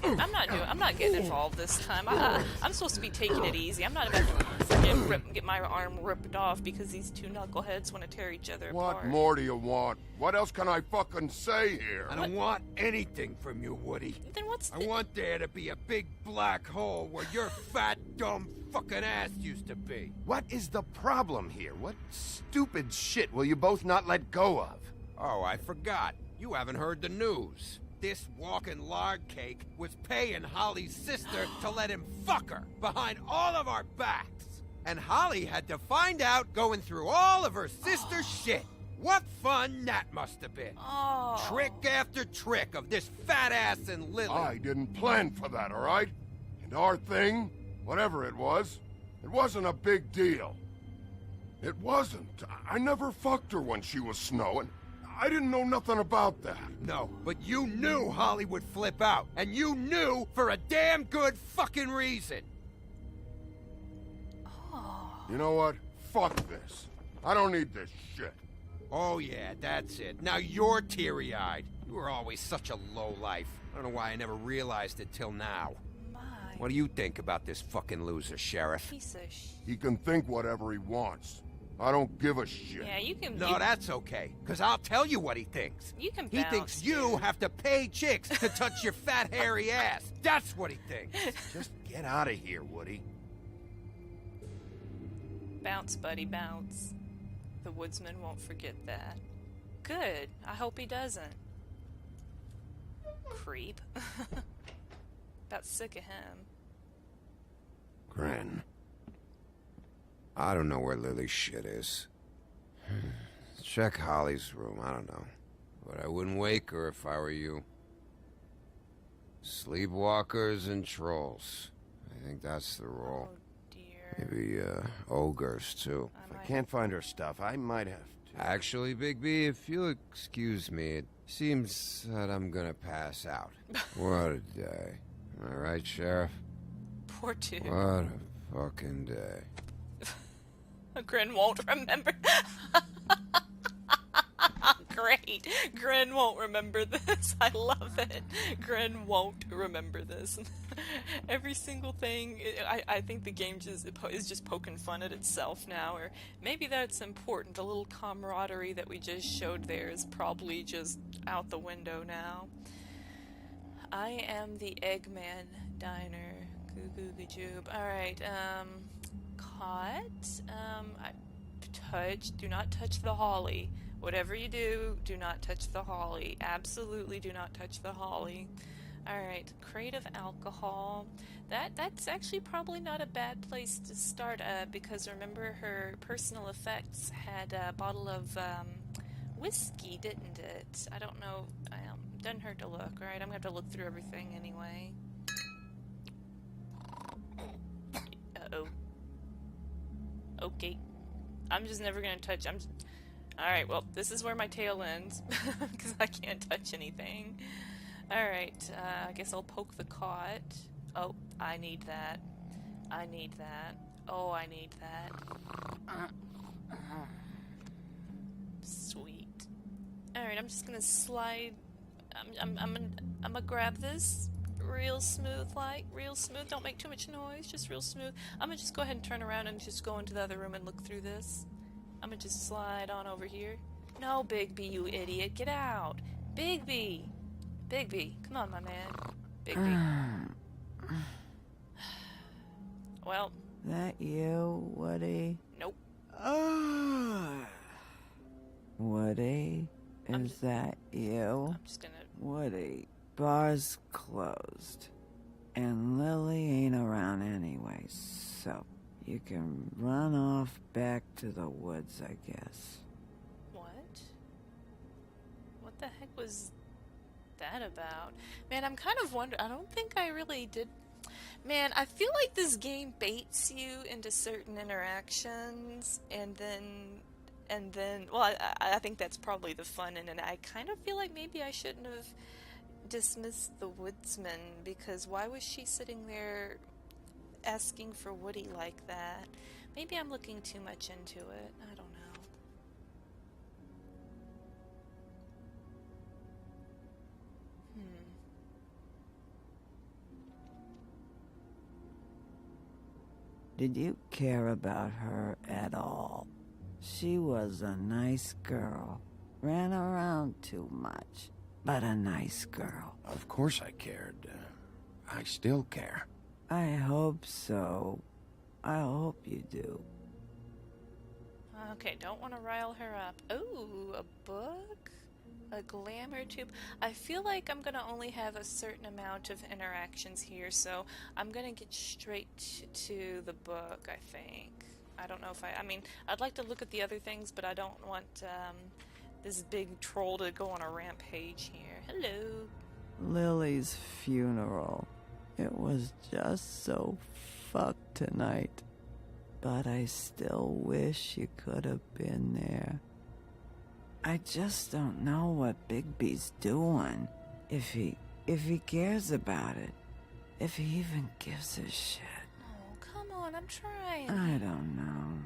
I'm not getting involved this time. I'm supposed to be taking it easy. I'm not about to freaking get my arm ripped off because these two knuckleheads want to tear each other What apart. more do you want? What else can I fucking say here? I don't want anything from you, Woody. Then what's I want there to be a big black hole where your fat, dumb fucking ass used to be. What is the problem here? What stupid shit will you both not let go of? Oh, I forgot. You haven't heard the news. This walking lard cake was paying Holly's sister to let him fuck her behind all of our backs. And Holly had to find out going through all of her sister's shit. What fun that must have been. Oh. Trick after trick of this fat ass and Lily. I didn't plan for that, all right? And our thing, whatever it wasn't a big deal. It wasn't. I never fucked her when she was snowing. I didn't know nothing about that. No, but you knew Holly would flip out. And you knew for a damn good fucking reason. You know what? Fuck this. I don't need this shit. Oh yeah, that's it. Now you're teary-eyed. You were always such a lowlife. I don't know why I never realized it till now. What do you think about this fucking loser, Sheriff? Piece of He can think whatever he wants. I don't give a shit. Yeah, you can... No, that's okay, because I'll tell you what he thinks. You can He bounce, thinks you have to pay chicks to touch your fat, hairy ass. That's what he thinks. Just get out of here, Woody. Bounce, buddy, bounce. The woodsman won't forget that. Good. I hope he doesn't. Creep. About sick of him. Gren. I don't know where Lily's shit is. Check Holly's room, I don't know. But I wouldn't wake her if I were you. Sleepwalkers and trolls. I think that's the role. Oh, dear. Maybe, ogres, too. If I can't find her stuff, I might have to. Actually, Bigby, if you'll excuse me, it seems that I'm gonna pass out. What a day. Am I right, Sheriff? Poor dude. What a fucking day. Gren won't remember. Great. Gren won't remember this. I love it. Gren won't remember this. Every single thing. I think the game is just poking fun at itself now. Or maybe that's important. The little camaraderie that we just showed there is probably just out the window now. I am the Eggman Diner. Goo goo joob. Alright, caught. Do not touch the holly. Whatever you do not touch the holly. Absolutely do not touch the holly. Alright, crate of alcohol. That's actually probably not a bad place to start, because remember her personal effects had a bottle of whiskey, didn't it? I don't know. Doesn't hurt to look, right? I'm gonna have to look through everything anyway. Uh-oh. Okay. I'm just never gonna touch. Alright, well, this is where my tail ends. Because I can't touch anything. Alright, I guess I'll poke the cot. Oh, I need that. I need that. Oh, I need that. Sweet. Alright, I'm just gonna slide. I'm gonna grab this real smooth, real smooth. Don't make too much noise, just real smooth. I'm gonna just go ahead and turn around and just go into the other room and look through this. I'm gonna just slide on over here. No, Bigby, you idiot, get out. Bigby, come on, my man. Bigby. Well. That you, Woody? Nope. Woody, is that you? I'm just gonna... Woody, bar's closed. And Lily ain't around anyway, so you can run off back to the woods, I guess. What? What the heck was that about? Man, I'm kind of wondering. I don't think I really did. Man, I feel like this game baits you into certain interactions, and then, well, I think that's probably the fun in it. I kind of feel like maybe I shouldn't have dismissed the woodsman, because why was she sitting there asking for Woody like that? Maybe I'm looking too much into it. I don't know. Did you care about her at all? She was a nice girl. Ran around too much, but a nice girl. Of course I cared. I still care. I hope so. I hope you do. Okay, don't want to rile her up. Ooh, a book? A glamour tube? I feel like I'm gonna only have a certain amount of interactions here, so I'm gonna get straight to the book, I think. I don't know if I mean, I'd like to look at the other things, but I don't want this big troll to go on a rampage here. Hello. Lily's funeral. It was just so fucked tonight. But I still wish you could have been there. I just don't know what Bigby's doing. If he cares about it. If he even gives a shit. Oh, come on, I'm trying. I don't know.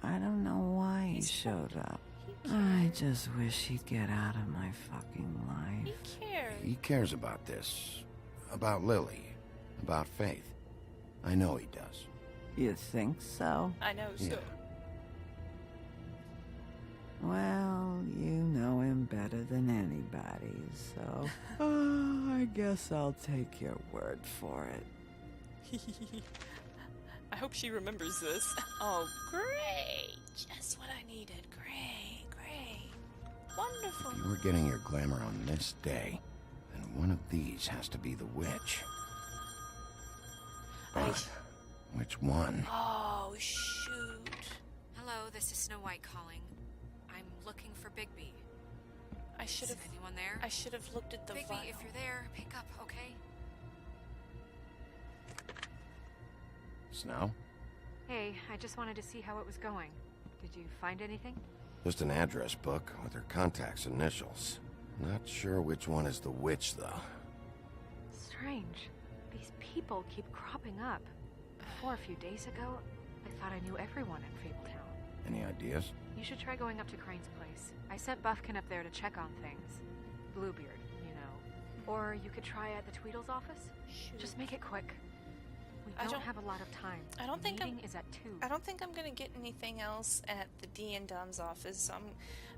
I don't know why he showed up. I just wish he'd get out of my fucking life. He cares. He cares about this. About Lily. About Faith. I know he does. You think so? I know so. Yeah. Well, you know him better than anybody, so I guess I'll take your word for it. I hope she remembers this. Oh, great! Just what I needed. Great, great. Wonderful. If you were getting your glamour on this day, then one of these has to be the witch. But which one? Oh, shoot. Hello, this is Snow White calling. I'm looking for Bigby. I should have. Anyone there? I should have looked at the Bigby, vial. if you're there, pick up, okay? Snow? Hey, I just wanted to see how it was going. Did you find anything? Just an address book with her contact's initials. Not sure which one is the witch, though. Strange. These people keep cropping up. Before, a few days ago, I thought I knew everyone in Fabletown. Any ideas? You should try going up to Crane's place. I sent Buffkin up there to check on things. Bluebeard, you know. Or you could try at the Tweedles office. Just make it quick. We don't have a lot of time. I don't think meeting is at 2. I don't think I'm gonna get anything else at the D and Dunn's office.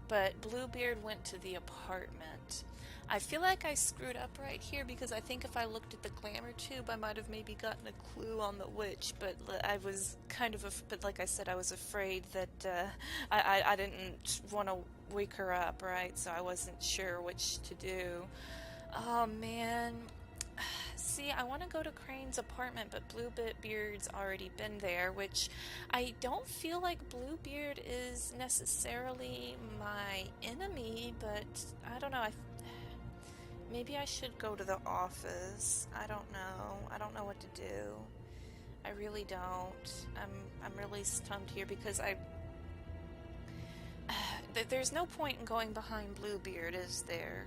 But Bluebeard went to the apartment. I feel like I screwed up right here because I think if I looked at the glamour tube, I might have maybe gotten a clue on the witch. But I was kind of, but like I said, I was afraid that I didn't want to wake her up, right? So I wasn't sure which to do. Oh man. See, I want to go to Crane's apartment, but Bluebeard's already been there, which I don't feel like Bluebeard is necessarily my enemy, but I don't know. Maybe I should go to the office. I don't know. I don't know what to do. I really don't. I'm really stumped here because there's no point in going behind Bluebeard, is there?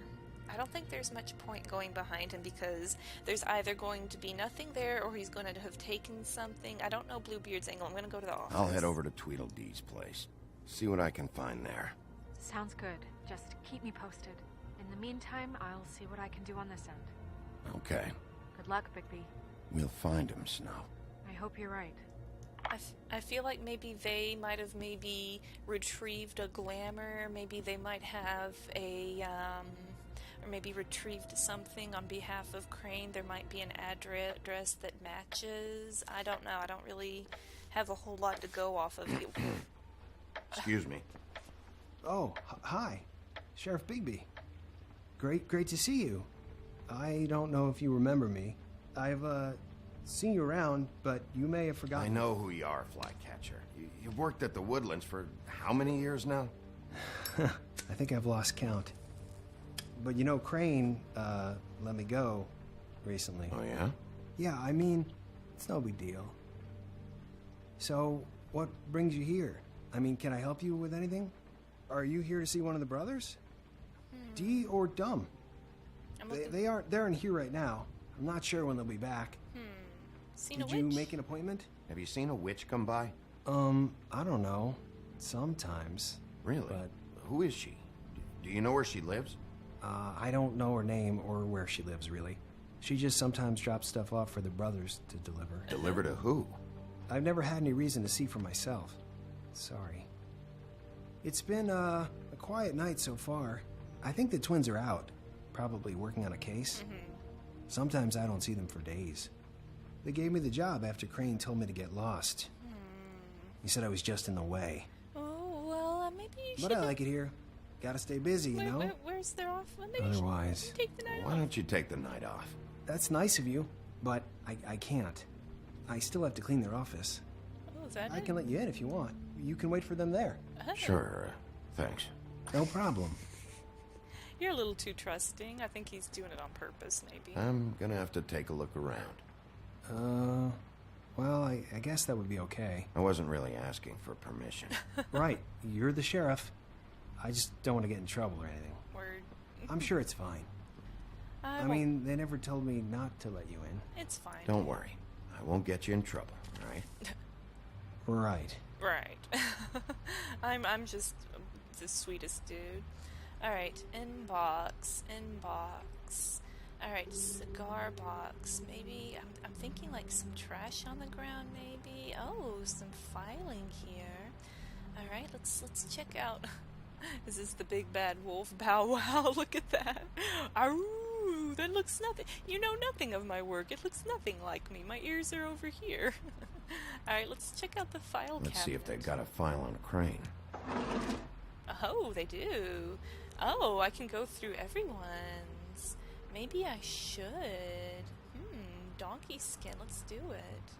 I don't think there's much point going behind him because there's either going to be nothing there or he's going to have taken something. I don't know Bluebeard's angle. I'm going to go to the office. I'll head over to Tweedled's place. See what I can find there. Sounds good. Just keep me posted. In the meantime, I'll see what I can do on this end. Okay. Good luck, Bigby. We'll find him, Snow. I hope you're right. I feel like maybe they might have retrieved a glamour. Maybe they might have or maybe retrieved something on behalf of Crane. There might be an address that matches. I don't know. I don't really have a whole lot to go off of. Excuse me. Oh, hi. Sheriff Bigby. Great to see you. I don't know if you remember me. I've, seen you around, but you may have forgotten. I know who you are, Flycatcher. You've worked at the Woodlands for how many years now? I think I've lost count. But you know, Crane, let me go recently. Oh, yeah? Yeah, I mean, it's no big deal. So, what brings you here? I mean, can I help you with anything? Are you here to see one of the brothers? D or Dumb? They're in here right now. I'm not sure when they'll be back. Did you make an appointment? Have you seen a witch come by? I don't know. Sometimes. Really? But who is she? Do you know where she lives? I don't know her name or where she lives, really. She just sometimes drops stuff off for the brothers to deliver. Deliver to who? I've never had any reason to see for myself. Sorry. It's been, a quiet night so far. I think the twins are out. Probably working on a case. Sometimes I don't see them for days. They gave me the job after Crane told me to get lost. He said I was just in the way. Oh, well, maybe you should... But I like it here. Gotta stay busy, you know? Where's their off? Maybe Otherwise... take the night off. Why don't you take the night off? That's nice of you, but I can't. I still have to clean their office. Oh, is that I can let you in if you want. You can wait for them there. Sure, thanks. No problem. You're a little too trusting. I think he's doing it on purpose, maybe. I'm gonna have to take a look around. Well, I guess that would be okay. I wasn't really asking for permission. Right, you're the sheriff. I just don't want to get in trouble or anything. Word. I'm sure it's fine. I mean, they never told me not to let you in. It's fine. Don't worry. I won't get you in trouble, all right? Right. Right. I'm just the sweetest dude. Alright, inbox. Alright, cigar box. Maybe, I'm thinking like some trash on the ground, maybe. Oh, some filing here. Alright, let's check out. Is this the big bad wolf? Bow wow, look at that. Aroo, that looks nothing. You know nothing of my work. It looks nothing like me. My ears are over here. Alright, let's check out the file cabinet. Let's see if they've got a file on Crane. Oh, they do. Oh, I can go through everyone's. Maybe I should. Donkey skin. Let's do it.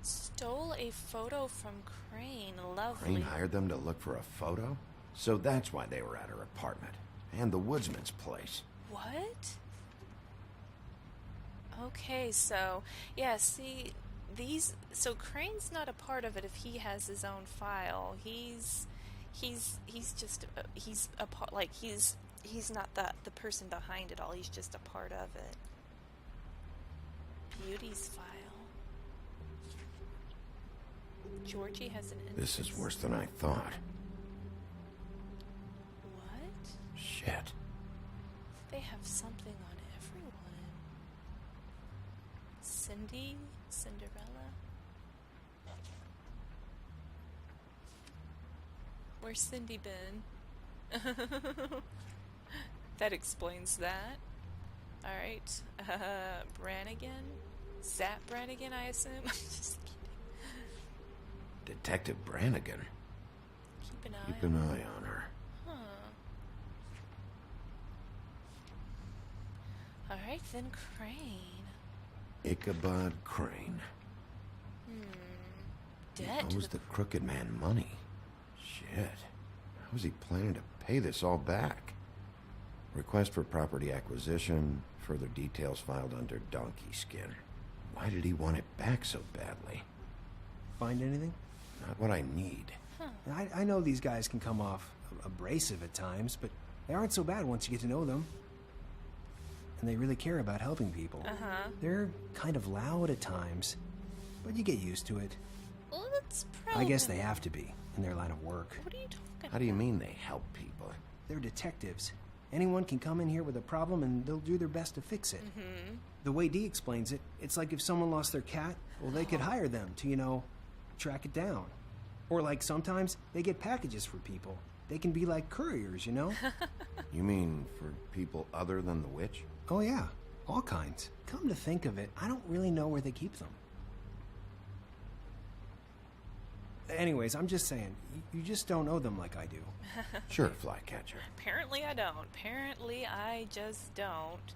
Stole a photo from Crane. Lovely. Crane hired them to look for a photo? So that's why they were at her apartment. And the woodsman's place. What? Okay, so, yeah, see, so Crane's not a part of it if he has his own file. He's not the person behind it all. He's just a part of it. Beauty's file. Georgie has an This is worse than I thought. What? Shit. They have something on everyone. Cindy? Cinderella? Where's Cindy been? That explains that. Alright. Brannigan? Zap Brannigan, I assume? I'm just kidding. Detective Brannigan. Keep an eye on her. Huh. Alright, then Crane. Ichabod Crane. Dead. He owes the crooked man money. Shit. How was he planning to pay this all back? Request for property acquisition. Further details filed under donkey skin. Why did he want it back so badly? Find anything? Not what I need. I know these guys can come off abrasive at times, but they aren't so bad once you get to know them. And they really care about helping people. They're kind of loud at times, but you get used to it. Well, that's probably... I guess they have to be, in their line of work. What are you talking about? How do you mean they help people? They're detectives. Anyone can come in here with a problem and they'll do their best to fix it. The way Dee explains it, it's like if someone lost their cat, well, they could hire them to, track it down. Or like sometimes they get packages for people. They can be like couriers, You mean for people other than the witch? Oh yeah, all kinds. Come to think of it, I don't really know where they keep them. Anyways, I'm just saying, you just don't know them like I do. Sure, Flycatcher. Apparently I don't. Apparently I just don't.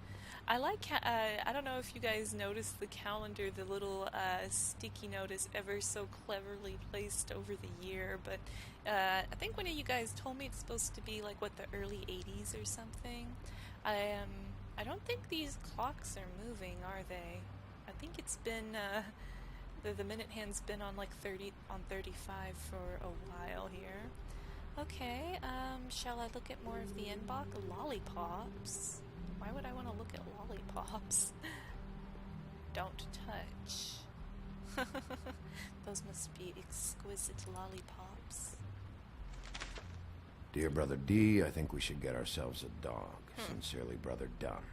I like, I don't know if you guys noticed the calendar, the little sticky note is ever so cleverly placed over the year, but I think one of you guys told me it's supposed to be like, the early 80s or something. I don't think these clocks are moving, are they? I think it's been, the minute hand's been on 35 for a while here. Okay, shall I look at more of the inbox? Lollipops. Why would I want to look at lollipops? Don't touch. Those must be exquisite lollipops. Dear Brother D, I think we should get ourselves a dog. Sincerely, Brother Dunn.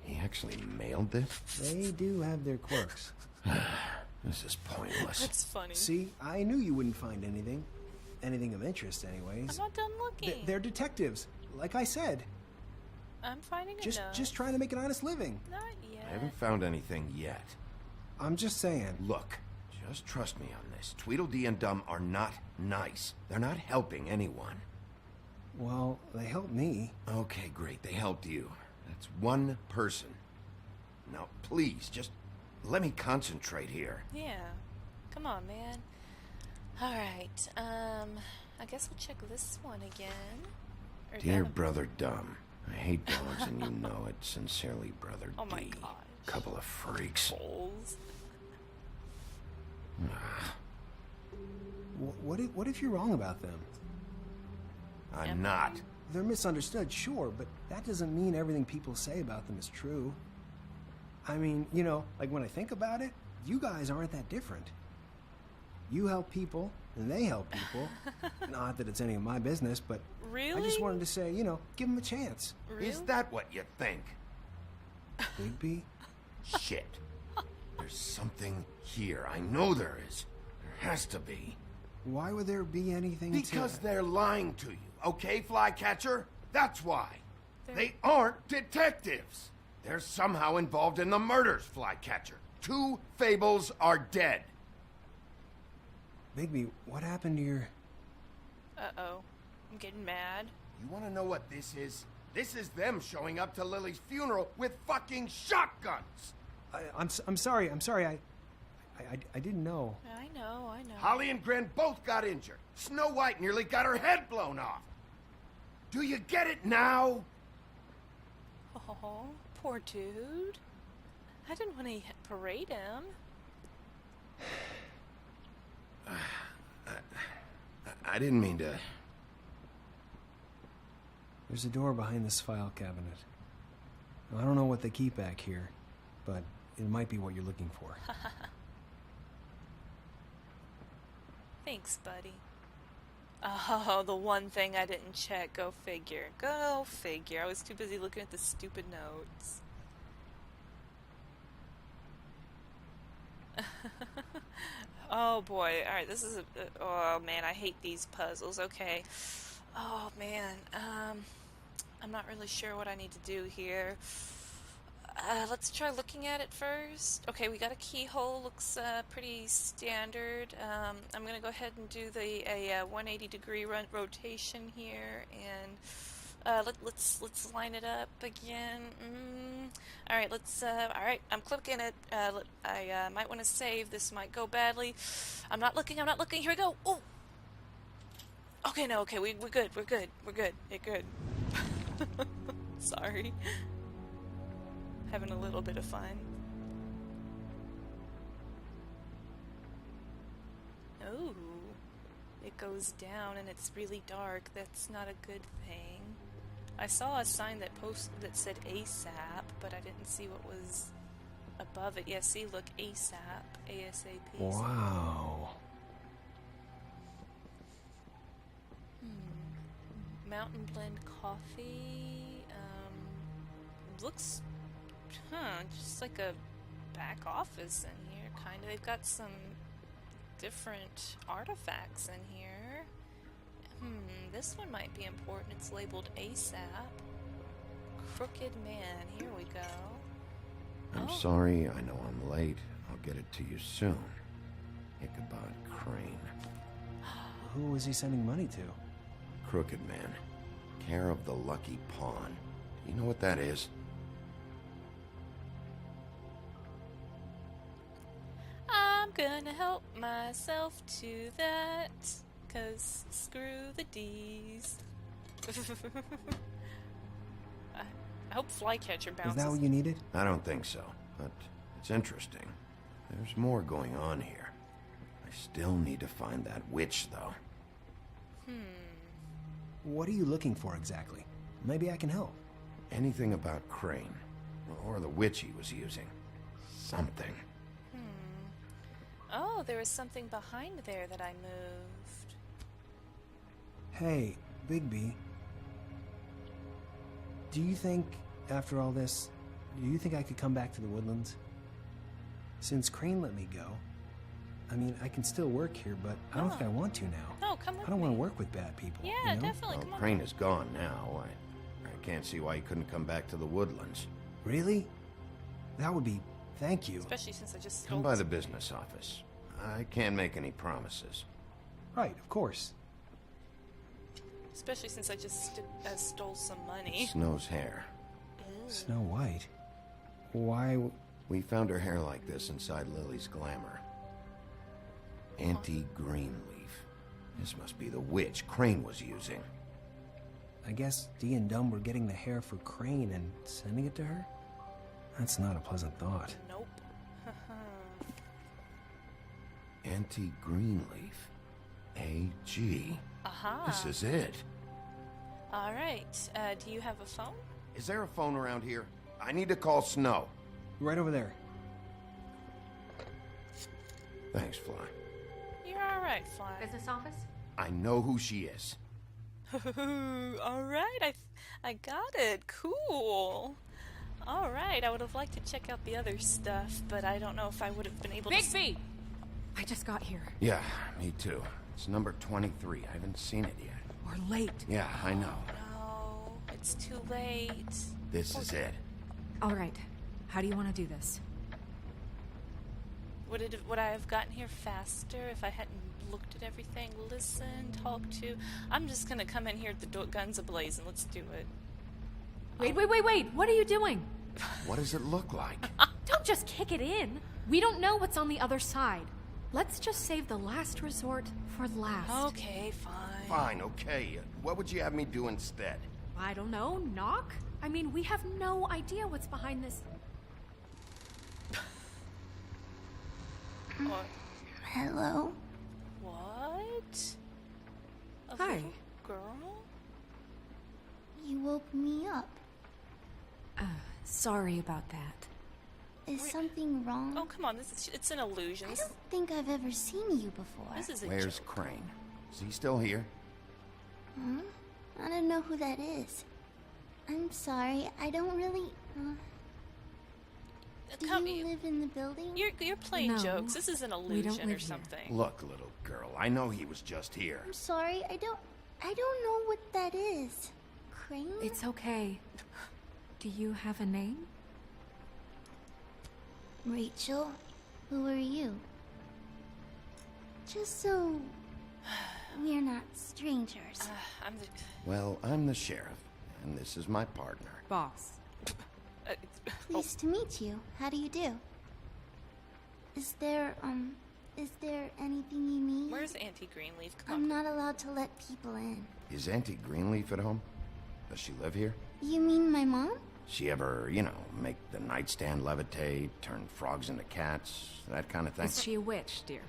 He actually mailed this? They do have their quirks. This is pointless. That's funny. See, I knew you wouldn't find anything. Anything of interest, anyways. I'm not done looking. They're detectives, like I said. I'm finding Just trying to make an honest living. Not yet. I haven't found anything yet. I'm just saying. Look, just trust me on this. Tweedledee and Dumb are not nice. They're not helping anyone. Well, they helped me. Okay, great. They helped you. That's one person. Now, please, just let me concentrate here. Yeah. Come on, man. Alright, I guess we'll check this one again. Dear Brother Dumb, I hate dogs and you know it. Sincerely, Brother D. Oh my gosh. Couple of freaks. Holes. What if you're wrong about them? I'm not. They're misunderstood, sure, but that doesn't mean everything people say about them is true. I mean, like when I think about it, you guys aren't that different. You help people, and they help people. Not that it's any of my business, but really? I just wanted to say, give them a chance. Really? Is that what you think? Bigby? Shit. There's something here. I know there is. There has to be. Why would there be anything Because they're lying to you, okay, Flycatcher? That's why. They aren't detectives. They're somehow involved in the murders, Flycatcher. 2 Fables are dead. Bigby, what happened to your... Uh-oh. I'm getting mad. You want to know what this is? This is them showing up to Lily's funeral with fucking shotguns. I'm sorry. I didn't know. I know. Holly and Gren both got injured. Snow White nearly got her head blown off. Do you get it now? Oh, poor dude. I didn't want to parade him. I didn't mean to... There's a door behind this file cabinet. I don't know what they keep back here, but it might be what you're looking for. Thanks, buddy. Oh, the one thing I didn't check. Go figure. Go figure. I was too busy looking at the stupid notes. Oh boy. Alright, this is oh man, I hate these puzzles. Okay. Oh man. I'm not really sure what I need to do here. Let's try looking at it first. Okay, we got a keyhole. Looks pretty standard. I'm gonna go ahead and do the 180-degree rotation here, and let's line it up again. All right, all right, I'm clicking it. I might want to save. This might go badly. I'm not looking. Here we go. Oh. Okay, no. Okay, we're good. We're good. You're good. Sorry. Having a little bit of fun. Oh, it goes down and it's really dark. That's not a good thing. I saw a sign that said ASAP, but I didn't see what was above it. Yeah, see, look, ASAP, ASAP. Wow. Mountain blend coffee. Looks just like a back office in here, kind of. They've got some different artifacts in here. This one might be important. It's labeled ASAP. Crooked Man. Here we go. I'm sorry, I know I'm late. I'll get it to you soon. Ichabod Crane. Who was he sending money to? Crooked Man. Care of the Lucky Pawn. Do you know what that is? I'm gonna help myself to that, 'cause screw the D's. I hope Flycatcher bounces. Is that what you needed? I don't think so, but it's interesting. There's more going on here. I still need to find that witch, though. What are you looking for exactly? Maybe I can help. Anything about Crane, or the witch he was using. Something. Oh, there was something behind there that I moved. Hey, Bigby. Do you think, after all this, I could come back to the Woodlands? Since Crane let me go, I mean, I can still work here, but I don't think I want to now. No, come with I don't me. want to work with bad people. Yeah, definitely. Come on. Crane is gone now. I can't see why he couldn't come back to the Woodlands. Really? That would be... Thank you. Especially since I just stole Come by the business office. I can't make any promises. Right, of course. Especially since I just stole some money. Snow's hair. Snow White? Why... We found her hair like this inside Lily's glamour. Auntie Greenleaf. This must be the witch Crane was using. I guess Dee and Dumb were getting the hair for Crane and sending it to her? That's not a pleasant thought. Nope. Auntie Greenleaf. A.G. Aha. This is it. All right. Do you have a phone? Is there a phone around here? I need to call Snow. Right over there. Thanks, Fly. You're all right, Fly. Business office? I know who she is. All right, I got it. Cool. All right, I would have liked to check out the other stuff, but I don't know if I would have been able to... Bigby! I just got here. Yeah, me too. It's number 23. I haven't seen it yet. We're late. Yeah, I know. No, it's too late. This is it. All right. How do you want to do this? Would I have gotten here faster if I hadn't looked at everything, listened, talked to? I'm just gonna come in here with the guns ablaze and let's do it. Wait. What are you doing? What does it look like? Don't just kick it in. We don't know what's on the other side. Let's just save the last resort for last. Okay, fine. Fine, okay. What would you have me do instead? I don't know. Knock? I mean, we have no idea what's behind this. What? Hello? What? A Hi. little girl? You woke me up. Sorry about that. Is something wrong? Oh, come on. It's an illusion. I don't think I've ever seen you before. This is a Where's joke. Crane? Is he still here? Huh? I don't know who that is. I'm sorry, I don't really... Do you live in the building? You're playing No, jokes. This is an we don't illusion live or here. something. Look, little girl, I know he was just here. I'm sorry, I don't know what that is. Crane? It's okay. Do you have a name? Rachel? Who are you? Just so... we're not strangers. I'm the... Well, I'm the sheriff, and this is my partner. Boss. Pleased to meet you. How do you do? Is there anything you need? Where's Auntie Greenleaf? Come I'm not allowed to let people in. Is Auntie Greenleaf at home? Does she live here? You mean my mom? She ever, make the nightstand levitate, turn frogs into cats, that kind of thing? Is she a witch, dear?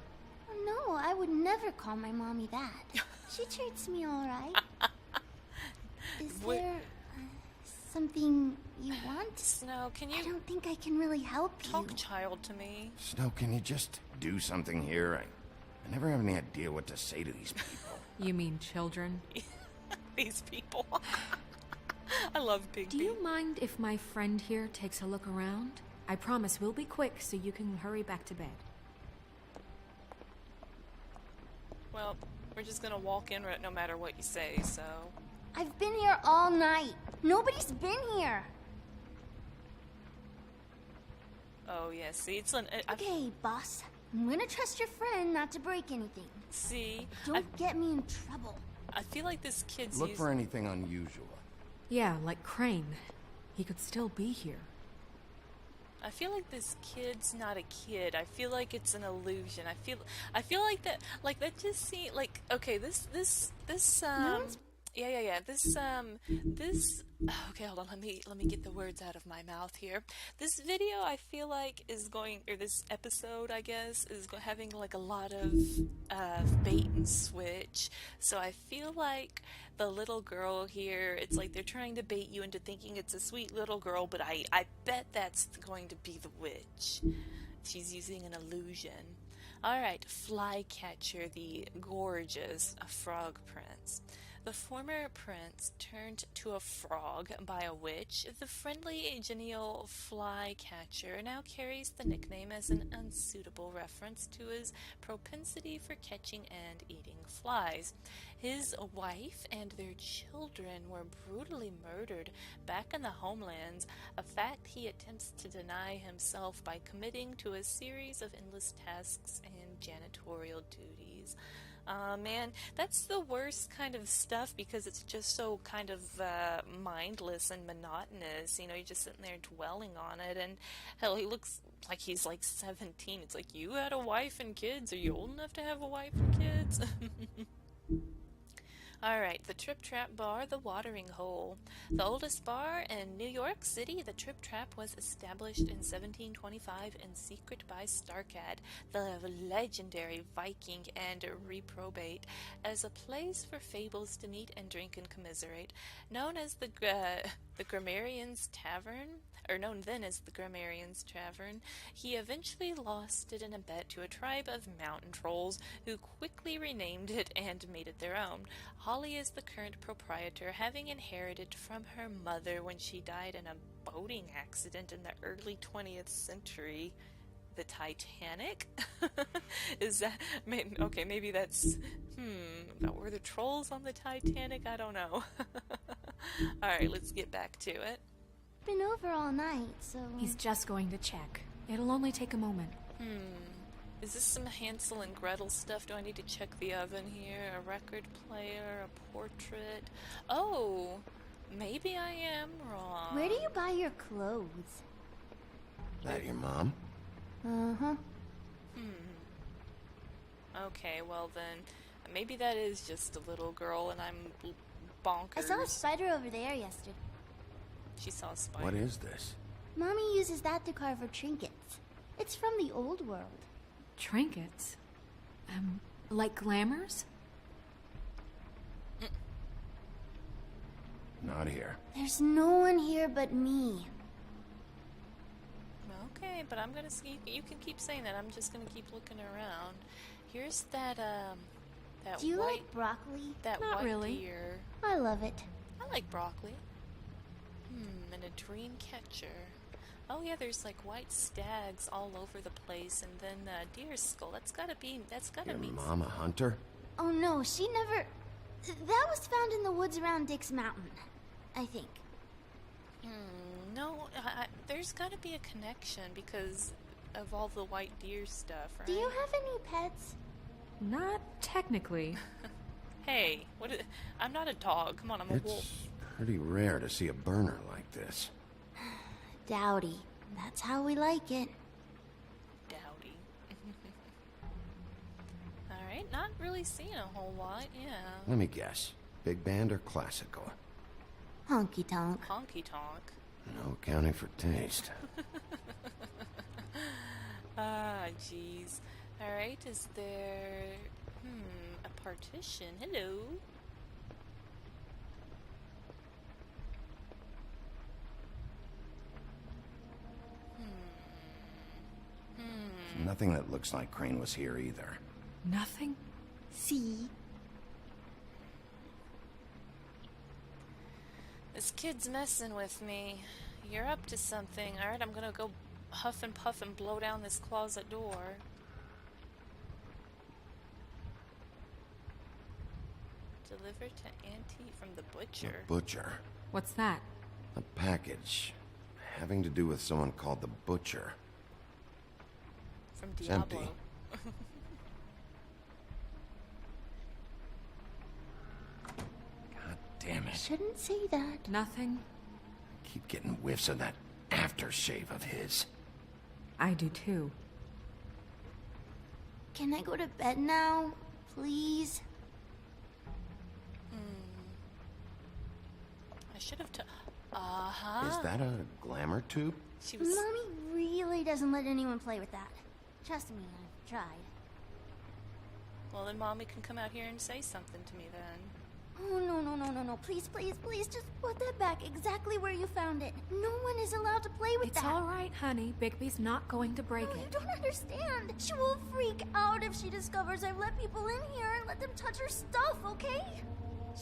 Oh, no, I would never call my mommy that. She treats me all right. Is there something you want? Snow, can you... I don't think I can really help you. Talk child to me. Snow, can you just do something here? I never have any idea what to say to these people. You mean children? These people. I love Bigby. Do you mind if my friend here takes a look around? I promise we'll be quick so you can hurry back to bed. Well, we're just gonna walk in no matter what you say, so... I've been here all night. Nobody's been here. Oh, yeah, see, it's an... Okay, boss. I'm gonna trust your friend not to break anything. See? Don't get me in trouble. I feel like this kid's Look for anything unusual. Yeah, like Crane. He could still be here. I feel like this kid's not a kid. I feel like it's an illusion. I feel like that just see like okay, this yeah. This okay, hold on. Let me get the words out of my mouth here. This video I feel like is going, or this episode I guess is having like a lot of bait and switch. So I feel like the little girl here, it's like they're trying to bait you into thinking it's a sweet little girl, but I bet that's going to be the witch. She's using an illusion. Alright, Flycatcher, the gorgeous frog prince. The former prince turned to a frog by a witch. The friendly, genial Flycatcher now carries the nickname as an unsuitable reference to his propensity for catching and eating flies. His wife and their children were brutally murdered back in the homelands, a fact he attempts to deny himself by committing to a series of endless tasks and janitorial duties. Man, that's the worst kind of stuff because it's just so kind of mindless and monotonous. You know, you're just sitting there dwelling on it, and hell, he looks like he's like 17. It's like, you had a wife and kids. Are you old enough to have a wife and kids? Alright, the Trip Trap Bar, the Watering Hole. The oldest bar in New York City, the Trip Trap was established in 1725 in secret by Starcat, the legendary Viking and reprobate, as a place for fables to meet and drink and commiserate. Known as the Grammarian's Tavern, or known then as the Grammarian's Tavern, he eventually lost it in a bet to a tribe of mountain trolls who quickly renamed it and made it their own. Holly is the current proprietor, having inherited from her mother when she died in a boating accident in the early 20th century. The Titanic? Is that... Okay, maybe that's... Were the trolls on the Titanic? I don't know. Alright, let's get back to it. Been over all night, so... He's just going to check. It'll only take a moment. Is this some Hansel and Gretel stuff? Do I need to check the oven here? A record player? A portrait? Oh, maybe I am wrong. Where do you buy your clothes? That your mom? Uh-huh. Okay, well then, maybe that is just a little girl and I'm bonkers. I saw a spider over there yesterday. She saw a spider. What is this? Mommy uses that to carve her trinkets. It's from the old world. Trinkets? Like glamours? Not here. There's no one here but me. Okay, but I'm gonna see. You can keep saying that. I'm just gonna keep looking around. Here's that that Do you white like broccoli? that Not white really. deer. I love it. I like broccoli. And a dream catcher. Oh yeah, there's like white stags all over the place, and then deer skull. That's gotta be. Your mom a hunter? Oh no, she never... That was found in the woods around Dick's Mountain, I think. No, there's gotta be a connection because of all the white deer stuff, right? Do you have any pets? Not technically. Hey, I'm not a dog. Come on, I'm a wolf. It's pretty rare to see a burner like this. Dowdy. That's how we like it. Dowdy. Alright, not really seeing a whole lot, yeah. Let me guess. Big band or classical? Honky tonk. Honky tonk. No accounting for taste. Jeez. Alright, is there... a partition. Hello? Nothing that looks like Crane was here either. Nothing? See? This kid's messing with me. You're up to something. Alright, I'm gonna go huff and puff and blow down this closet door. Deliver to Auntie from the butcher. The butcher. What's that? A package having to do with someone called the Butcher. From It's Diablo. empty. God damn it. Shouldn't say that. Nothing? Keep getting whiffs of that aftershave of his. I do too. Can I go to bed now? Please? I should have Is that a glamour tube? She was... Mommy really doesn't let anyone play with that. Trust me, I've tried. Well, then Mommy can come out here and say something to me then. Oh, no. Please, just put that back exactly where you found it. No one is allowed to play with It's that. all right, honey. Bigby's not going to break You it. don't understand. She will freak out if she discovers I've let people in here and let them touch her stuff, okay?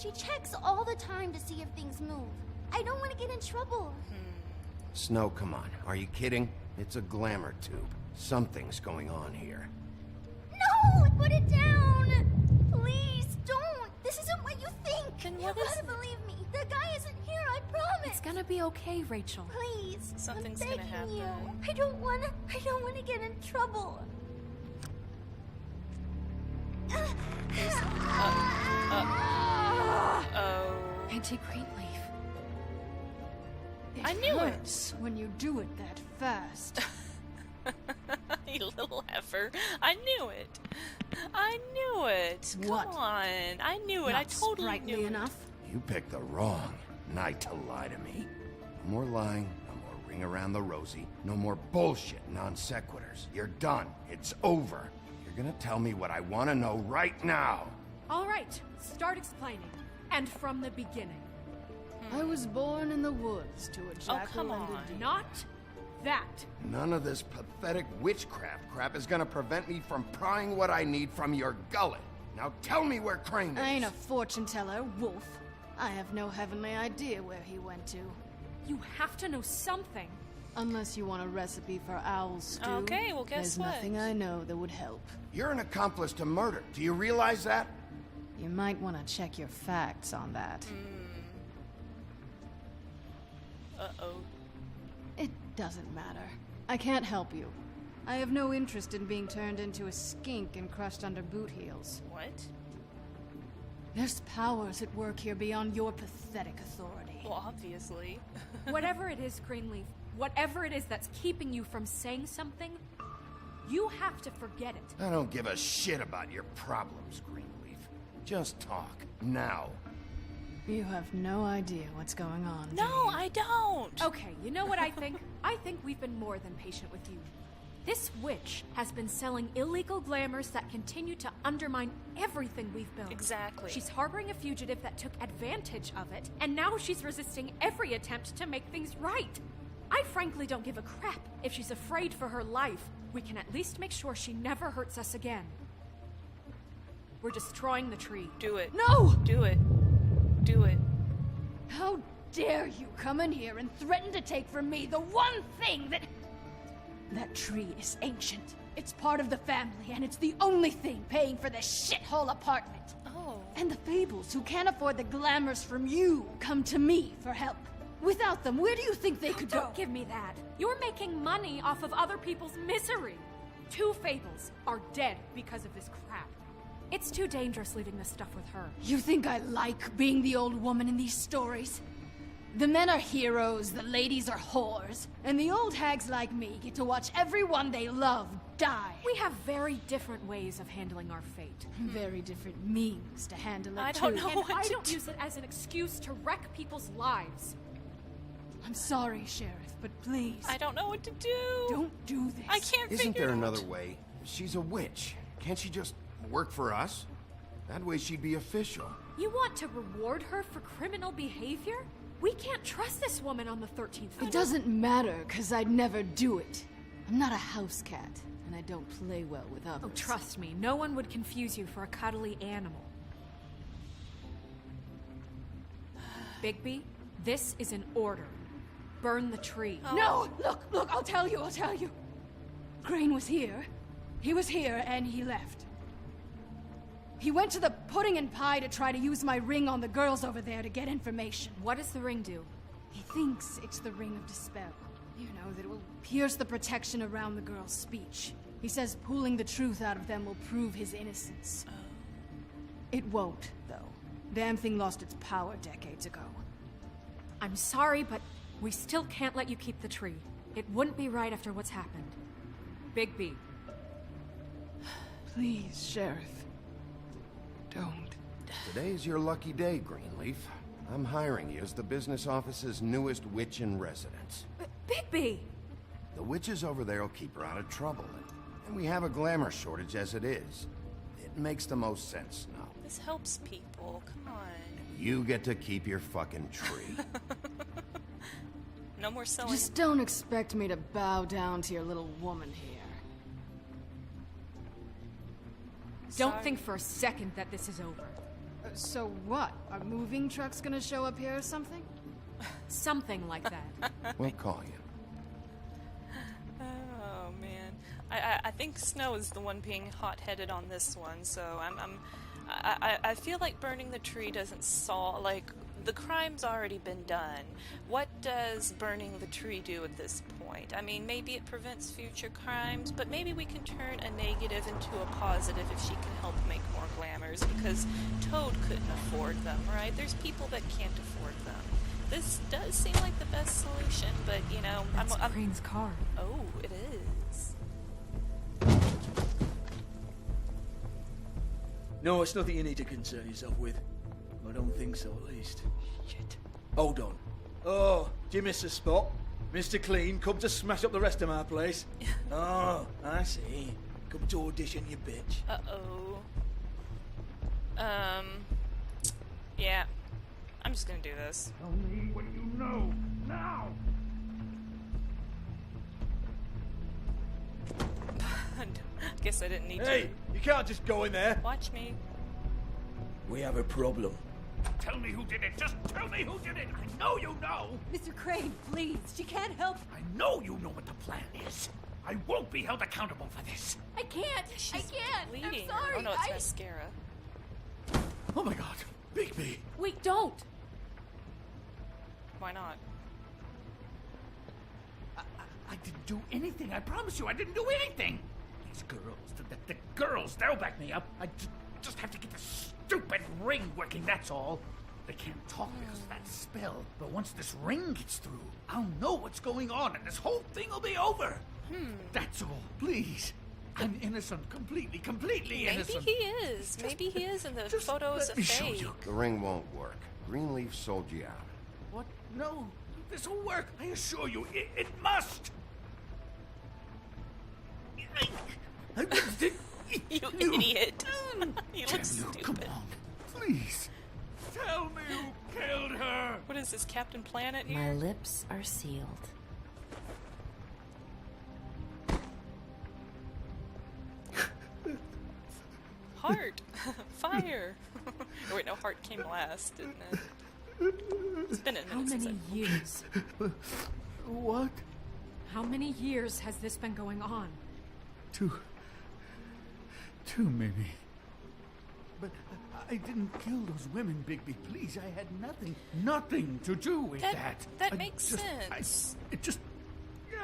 She checks all the time to see if things move. I don't want to get in trouble. Snow, come on. Are you kidding? It's a glamour tube. Something's going on here. No! Put it down! Please, don't! This isn't what you think! Then You what is- gotta believe me. The guy isn't here, I promise! It's gonna be okay, Rachel. Please, Something's I'm gonna begging you. happen. I don't wanna get in trouble. Oh. Auntie Greenleaf. I knew it. When you do it that fast. You little heifer. I knew it. I knew it. What? Come on. I knew it. Not I totally sprightly knew enough? You picked the wrong night to lie to me. No more lying, no more ring around the rosy, no more bullshit non sequiturs. You're done. It's over. You're gonna tell me what I want to know right now. All right, start explaining. And from the beginning. I was born in the woods to a jackal come and a on. deer. Not that. None of this pathetic witchcraft crap is gonna prevent me from prying what I need from your gullet. Now tell me where Crane is. I ain't a fortune teller, Wolf. I have no heavenly idea where he went to. You have to know something. Unless you want a recipe for owl stew. Okay, well, guess There's what? nothing I know that would help. You're an accomplice to murder. Do you realize that? You might want to check your facts on that. Uh-oh. It doesn't matter. I can't help you. I have no interest in being turned into a skink and crushed under boot heels. What? There's powers at work here beyond your pathetic authority. Well, obviously. Whatever it is, Greenleaf, whatever it is that's keeping you from saying something, you have to forget it. I don't give a shit about your problems, Greenleaf. Just talk. Now. You have no idea what's going on. No, I don't. Okay, you know what I think? I think we've been more than patient with you. This witch has been selling illegal glamours that continue to undermine everything we've built. Exactly. She's harboring a fugitive that took advantage of it, and now she's resisting every attempt to make things right. I frankly don't give a crap if she's afraid for her life. We can at least make sure she never hurts us again. We're destroying the tree. Do it. No! Do it. Do it. How dare you come in here and threaten to take from me the one thing that... That tree is ancient. It's part of the family, and it's the only thing paying for this shithole apartment. Oh. And the Fables, who can't afford the glamours from you, come to me for help. Without them, where do you think they could go? Don't give me that. You're making money off of other people's misery. 2 Fables are dead because of this crap. It's too dangerous leaving this stuff with her. You think I like being the old woman in these stories? The men are heroes, the ladies are whores, and the old hags like me get to watch everyone they love die. We have very different ways of handling our fate. Very different means to handle it, I don't know And what I to don't do. use it as an excuse to wreck people's lives. I'm sorry, Sheriff, but please. I don't know what to do. Don't do this. I can't Isn't figure there it another out. way? She's a witch. Can't she just work for us? That way she'd be official. You want to reward her for criminal behavior? We can't trust this woman on the 13th floor. It doesn't matter, because I'd never do it. I'm not a house cat, and I don't play well with others. Oh, trust me, no one would confuse you for a cuddly animal. Bigby, this is an order. Burn the tree. No! Look, I'll tell you. Crane was here. He was here, and he left. He went to the pudding and pie to try to use my ring on the girls over there to get information. What does the ring do? He thinks it's the ring of dispel. You know, that it will pierce the protection around the girls' speech. He says pulling the truth out of them will prove his innocence. It won't, though. Damn thing lost its power decades ago. I'm sorry, but we still can't let you keep the tree. It wouldn't be right after what's happened. Bigby. Please, Sheriff. Don't. Today's your lucky day, Greenleaf. I'm hiring you as the business office's newest witch in residence. Bigby! The witches over there will keep her out of trouble, and we have a glamour shortage as it is. It makes the most sense now. This helps people. Come on. You get to keep your fucking tree. No more sewing. Just don't expect me to bow down to your little woman here. Don't think for a second that this is over. So what? Are moving trucks gonna show up here or something? Something like that. We'll call you. Oh man, I think Snow is the one being hot-headed on this one. So I feel like burning the tree doesn't solve. Like, the crime's already been done. What does burning the tree do at this point? I mean, maybe it prevents future crimes, but maybe we can turn a negative into a positive if she can help make more glamours, because Toad couldn't afford them, right? There's people that can't afford them. This does seem like the best solution, but, you know... That's Crane's car. Oh, it is. No, it's nothing you need to concern yourself with. I don't think so, at least. Shit. Hold on. Oh, do you miss a spot? Mr. Clean, come to smash up the rest of my place. Oh, I see. Come to audition, you bitch. Uh-oh. Yeah. I'm just gonna do this. Tell me what you know, now! Guess I didn't need to. Hey, you can't just go in there. Watch me. We have a problem. Tell me who did it! Just tell me who did it! I know you know! Mr. Crane, please, she can't help. I know you know what the plan is. I won't be held accountable for this. I can't. I can't. Bleeding. I'm sorry. Oh no, it's mascara. Oh my god, Bigby. Wait, don't. Why not? I didn't do anything. I promise you, I didn't do anything. These girls, the girls, they'll back me up. I just have to get the stupid ring working, that's all. They can't talk because of that spell, but once this ring gets through, I'll know what's going on and this whole thing will be over. That's all, please. I'm innocent, completely innocent. Maybe he is. Maybe he is in the photos of Faye. The ring won't work. Greenleaf sold you out. What? No, this will work. I assure you, it must. You idiot. You look stupid. Come on, please. Tell me who killed her. What is this, Captain Planet here? My lips are sealed. Heart. Fire. Oh, wait, no, heart came last, didn't it? It's been a minute. How many years? What? How many years has this been going on? Two, maybe. But I didn't kill those women, Bigby. Please, I had nothing to do with that. That makes sense. It just...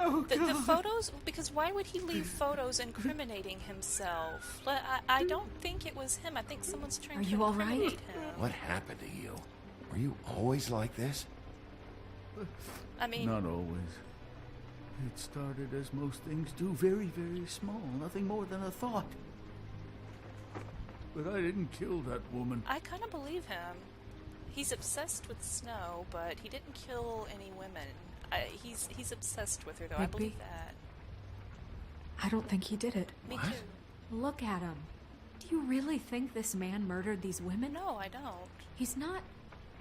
Oh, the photos, because why would he leave photos incriminating himself? I don't think it was him. I think someone's trying to incriminate him. What happened to you? Were you always like this? I mean... Not always. It started as most things do, very, very small. Nothing more than a thought. But I didn't kill that woman. I kind of believe him. He's obsessed with Snow, but he didn't kill any women. He's obsessed with her, though. I believe that. I don't think he did it. Me too. Look at him. Do you really think this man murdered these women? No, I don't. He's not...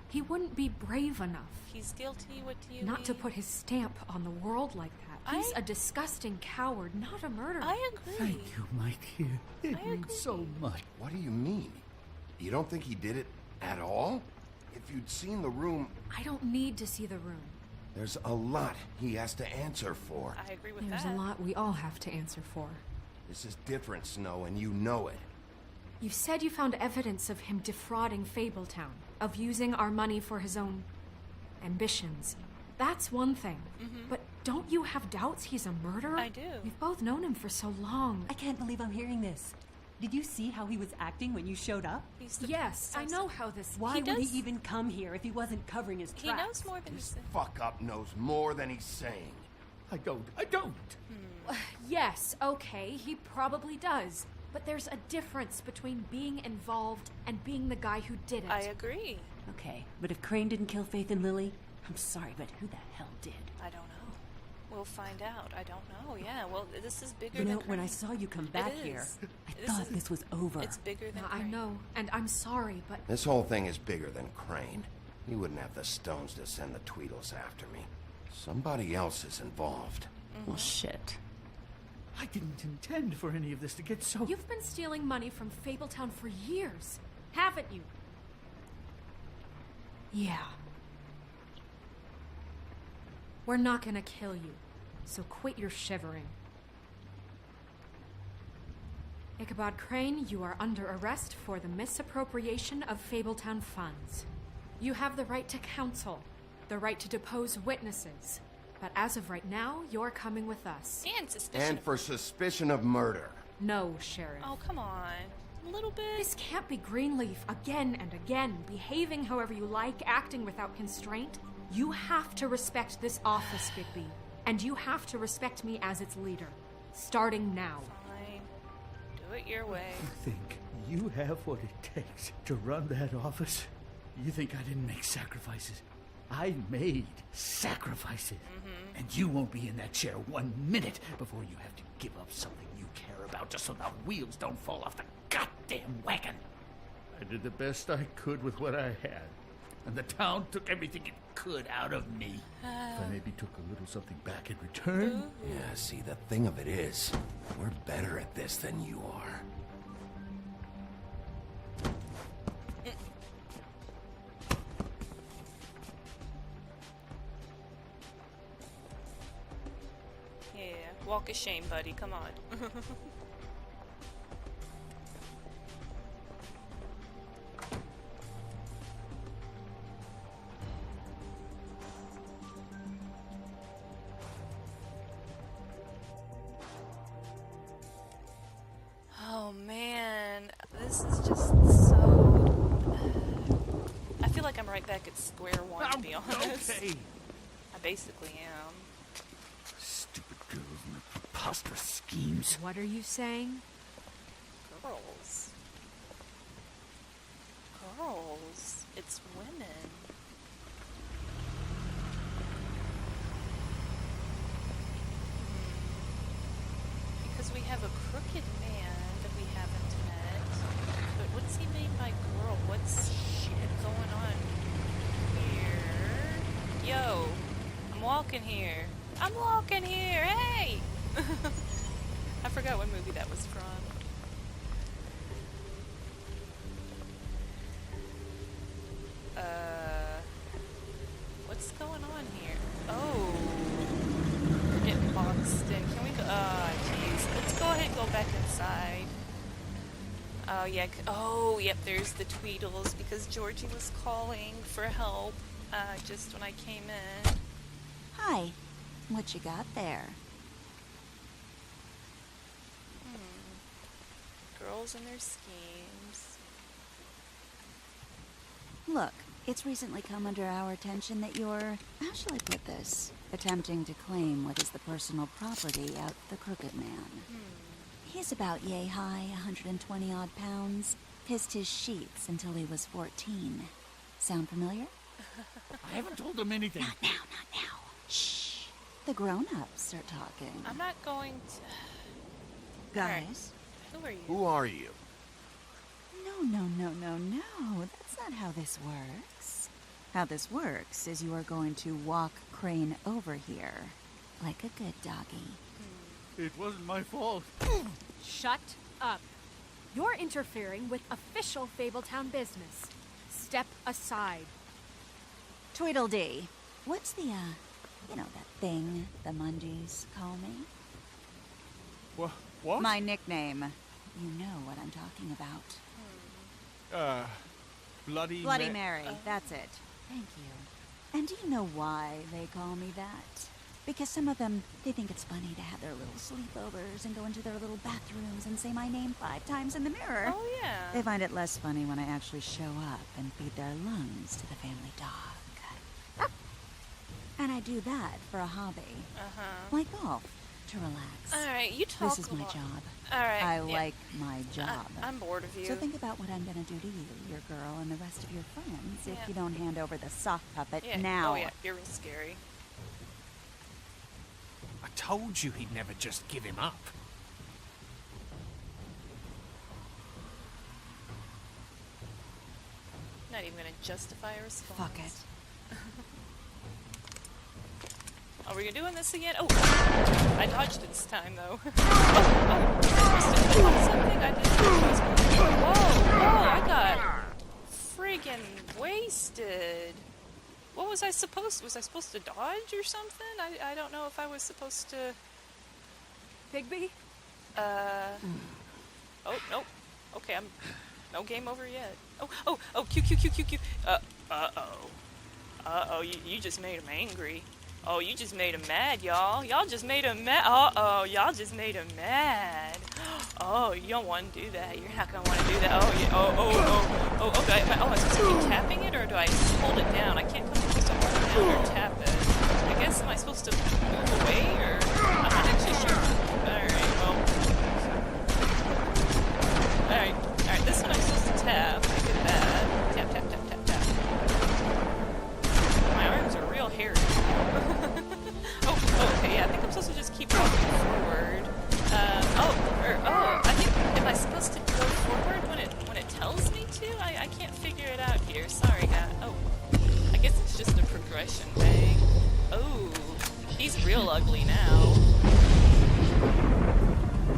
He wouldn't be brave enough. He's guilty, what do you Not mean? to put his stamp on the world like that. He's a disgusting coward, not a murderer. I agree. Thank you, Mikey. It means so much. What do you mean? You don't think he did it at all? If you'd seen the room... I don't need to see the room. There's a lot he has to answer for. I agree with There's that. a lot we all have to answer for. This is different, Snow, and you know it. You said you found evidence of him defrauding Fabletown, of using our money for his own ambitions. That's one thing. But don't you have doubts he's a murderer? I do. We've both known him for so long. I can't believe I'm hearing this. Did you see how he was acting when you showed up? Yes, I know how this... Why would he even come here if he wasn't covering his tracks? He knows more than he's saying. Fuck-up knows more than he's saying. I don't. Yes, okay, he probably does. But there's a difference between being involved and being the guy who did it. I agree. Okay, but if Crane didn't kill Faith and Lily, I'm sorry, but who the hell did? I don't know. We'll find out. I don't know. Yeah, well, this is bigger You know, than when I Crane. saw you come back here, I This thought is- this was over. It's bigger than I Crane. know, and I'm sorry, but... This whole thing is bigger than Crane. He wouldn't have the stones to send the Tweedles after me. Somebody else is involved. Well, shit. I didn't intend for any of this to get so... You've been stealing money from Fabletown for years, haven't you? Yeah. We're not gonna kill you, so quit your shivering. Ichabod Crane, you are under arrest for the misappropriation of Fabletown funds. You have the right to counsel, the right to depose witnesses, but as of right now, you're coming with us. And suspicion. And for suspicion of murder. No, Sheriff. Oh, come on. A little bit. This can't be Greenleaf again and again, behaving however you like, acting without constraint. You have to respect this office, Bigby. And you have to respect me as its leader. Starting now. Fine. Do Do it your way. You think you have what it takes to run that office? You think I didn't make sacrifices? I made sacrifices. And you won't be in that chair 1 minute before you have to give up something you care about just so the wheels don't fall off the goddamn wagon. I did the best I could with what I had. And the town took everything it could out of me. If I maybe took a little something back in return. Yeah, see, the thing of it is, we're better at this than you are. Yeah, walk of shame, buddy. Come on. Oh man, this is just so... I feel like I'm right back at square one, to be honest. Okay. I basically am. Stupid girls and their preposterous schemes. What are you saying? Girls. Girls. It's women. Because we have a crooked man that we haven't met. But what's he mean by girl? What's going on here? Yo, I'm walking here. I'm walking here. Hey! I forgot what movie that was from. What's going on here? Oh. We're getting boxed in. Can we go? Jeez. Let's go ahead and go back inside. Oh, yeah. Oh, yep, there's the Tweedles because Georgie was calling for help just when I came in. Hi. What you got there? Girls and their schemes. Look, it's recently come under our attention that you're, how shall I put this, attempting to claim what is the personal property of the Crooked Man. He's about yay high, 120 odd pounds, pissed his sheets until he was 14. Sound familiar? I haven't told him anything. Not now, not now. Shh. The grown-ups are talking. I'm not going to... Guys? Who are you? Who are you? No. That's not how this works. How this works is you are going to walk Crane over here. Like a good doggy. It wasn't my fault. Shut up. You're interfering with official Fabletown business. Step aside. Tweedledee, what's the, you know, that thing the Mundies call me? What? My nickname. You know what I'm talking about. Bloody Mary, that's it. Thank you. And do you know why they call me that? Because some of them, they think it's funny to have their little sleepovers and go into their little bathrooms and say my name 5 times in the mirror. Oh, yeah. They find it less funny when I actually show up and feed their lungs to the family dog. And I do that for a hobby. Like golf, to relax. Alright, you talk This is my job. Alright. I like my job. I'm bored of you. So think about what I'm gonna do to you, your girl, and the rest of your friends Yeah. if you don't hand over the sock puppet Yeah. now. Oh, yeah, you're real scary. I told you he'd never just give him up. Not even gonna justify a response. Fuck it. Are we doing this again? Oh! I dodged it this time, though. Oh! Supposed to do something? I didn't Whoa! I got friggin' wasted. What was I supposed to... Was I supposed to dodge or something? I don't know if I was supposed to... Bigby? Oh, nope. Okay, I'm... No game over yet. Oh, Q. Uh-oh, you just made him angry. Oh, you just made him mad, y'all. Y'all just made him mad. Uh-oh, y'all just made him mad. Oh, you don't want to do that. You're not going to want to do that. Oh, yeah. Oh, okay. Am I supposed to keep tapping it, or do I hold it down? I can't come supposed to hold it down or tap it. I guess, am I supposed to move away, or... I'm not actually sure. Alright, well... expression thing. Oh, he's real ugly now.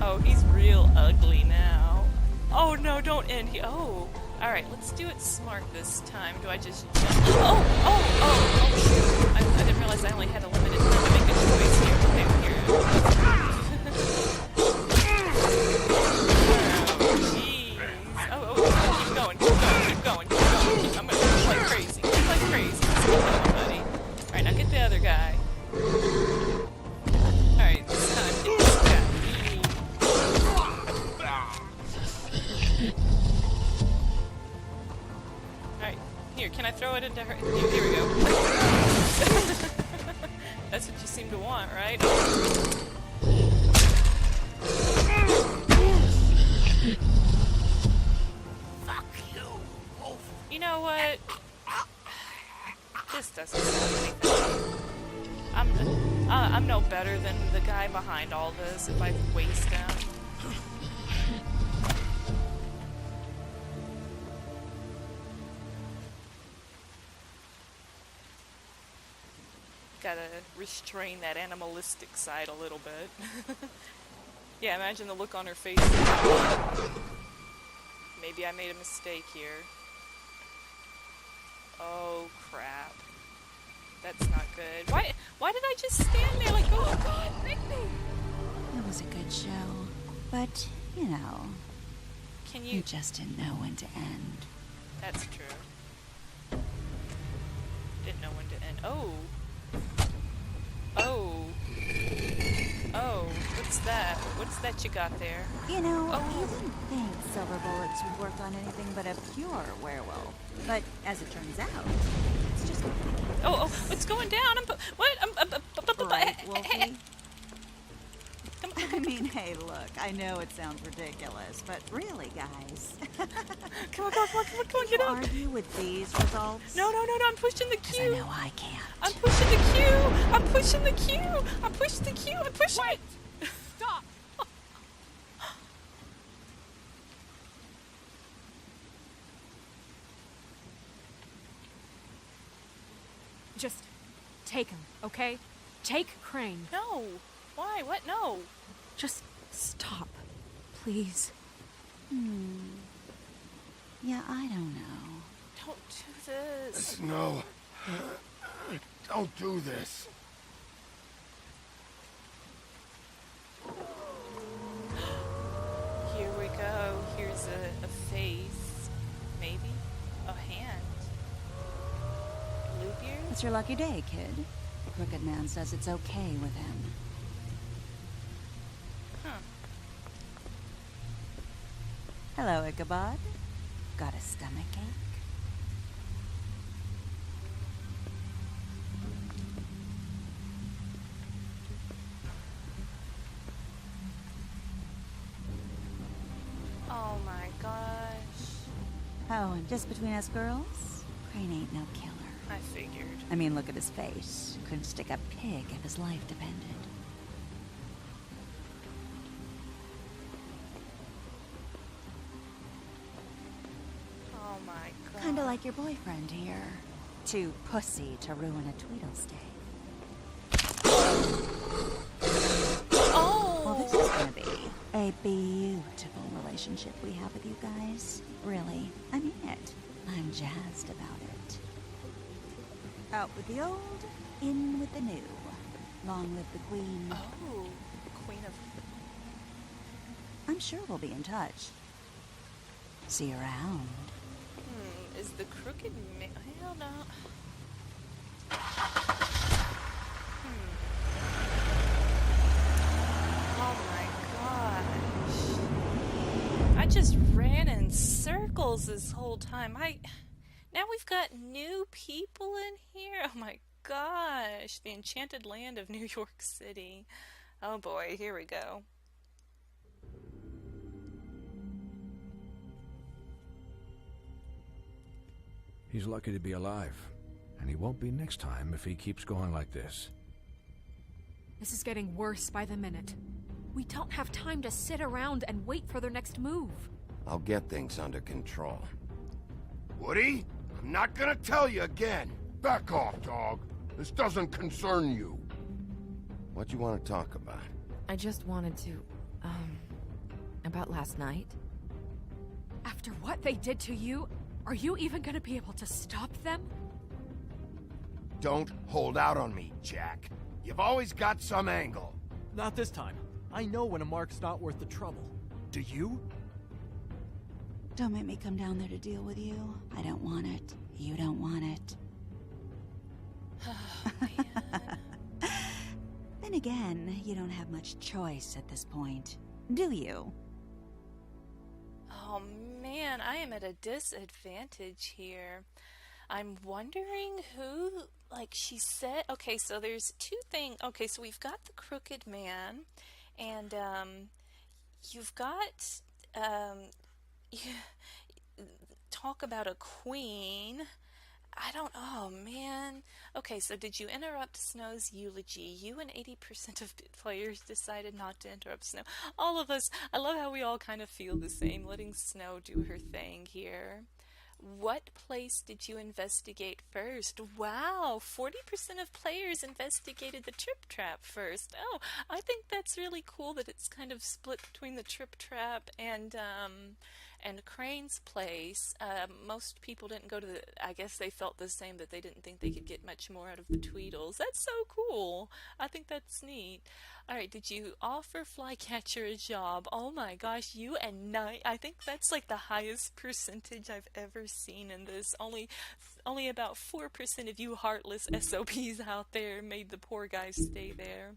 Oh, he's real ugly now. Oh no, don't end here. Oh, alright, let's do it smart this time. Do I just jump? Oh, shoot. I didn't realize I only had a limited time to make a choice here. Okay, here. Keep going. I'm gonna play like crazy. Buddy. Alright, now get the other guy. Alright, this time get this guy. Alright, here, can I throw it into her? Here we go. That's what you seem to want, right? You know what? This doesn't sound anything. I'm no better than the guy behind all this if I waste him. Gotta restrain that animalistic side a little bit. Yeah, imagine the look on her face. Maybe I made a mistake here. Oh crap. That's not good. Why did I just stand there like, oh god, Bigby? It was a good show. But, you know, Can you you just didn't know when to end. That's true. Didn't know when to end. Oh, what's that? What's that you got there? You know, you didn't think silver bullets would work on anything but a pure werewolf. But as it turns out, it's just... What's going down? Right, Wolfie? I mean, hey, look, I know it sounds ridiculous, but really, guys. Come on, get up. Argue with these results? No, I'm pushing the queue. I know I can't. I'm pushing the queue. I pushed the queue. Wait! Stop! Just take him, okay? Take Crane. No. Why? What? No. Just stop, please. Yeah, I don't know. Don't do this. No. Don't do this. Here we go. Here's a face. Maybe? A hand. Bluebeard? It's your lucky day, kid. The Crooked Man says it's okay with him. Huh. Hello, Ichabod. Got a stomachache? Oh my gosh. Oh, and just between us girls, Crane ain't no killer. I figured. I mean, look at his face. Couldn't stick a pig if his life depended. Oh my god. Kinda like your boyfriend here. Too pussy to ruin a Tweedles day. Oh! Well, this is gonna be a beautiful relationship we have with you guys. Really, I mean it. I'm jazzed about it. Out with the old, in with the new. Long live the queen. Oh, Queen of... I'm sure we'll be in touch. See you around. Is the Crooked Man... I don't know. Oh my gosh. I just ran in circles this whole time. Now we've got new people in here. Oh my gosh. The enchanted land of New York City. Oh boy, here we go. He's lucky to be alive. And he won't be next time if he keeps going like this. This is getting worse by the minute. We don't have time to sit around and wait for their next move. I'll get things under control. Woody, I'm not gonna tell you again. Back off, dog. This doesn't concern you. What you want to talk about? I just wanted to, about last night. After what they did to you, are you even gonna be able to stop them? Don't hold out on me, Jack. You've always got some angle. Not this time. I know when a mark's not worth the trouble. Do you? Don't make me come down there to deal with you. I don't want it. You don't want it. Then again, you don't have much choice at this point, do you? Oh man, I am at a disadvantage here. I'm wondering who, like she said, okay, so there's two things. Okay, so we've got the Crooked Man, and you've got, talk about a queen. I don't, oh man. Okay, so did you interrupt Snow's eulogy? You and 80% of players decided not to interrupt Snow. All of us, I love how we all kind of feel the same, letting Snow do her thing here. What place did you investigate first? Wow, 40% of players investigated the Trip Trap first. Oh, I think that's really cool that it's kind of split between the Trip Trap and Crane's place. Most people didn't go to the, I guess they felt the same, that they didn't think they could get much more out of the Tweedles. That's so cool. I think that's neat. Alright, did you offer Flycatcher a job? Oh my gosh, you and 9, I think that's like the highest percentage I've ever seen in this. Only about 4% of you heartless SOPs out there made the poor guy stay there.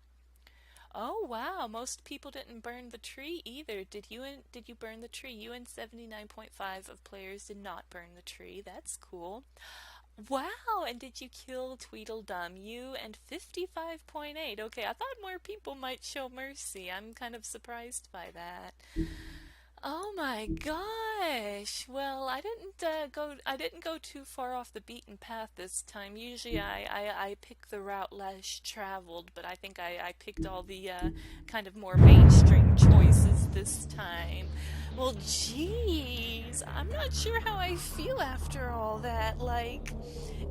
Oh wow, most people didn't burn the tree either. Did you burn the tree? You and 79.5 of players did not burn the tree. That's cool. Wow, and did you kill Tweedledum? You and 55.8. Okay, I thought more people might show mercy. I'm kind of surprised by that. Oh my gosh. Well, I didn't go too far off the beaten path this time. Usually I pick the route less traveled, but I think I picked all the kind of more mainstream choices this time. Well, geez, I'm not sure how I feel after all that. Like,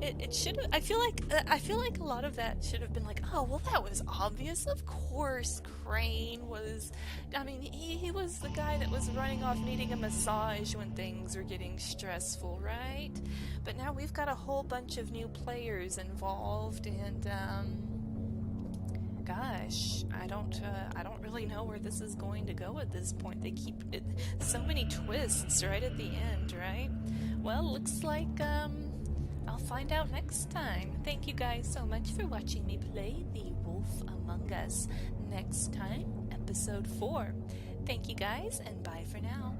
it should have. I feel like a lot of that should have been like, oh, well, that was obvious. Of course, Crane was. I mean, he was the guy that was running off needing a massage when things were getting stressful, right? But now we've got a whole bunch of new players involved, and gosh, I don't really know where this is going to go at this point. They keep so many twists right at the end, right? Well, looks like I'll find out next time. Thank you guys so much for watching me play The Wolf Among Us. Next time, episode 4. Thank you guys, and bye for now.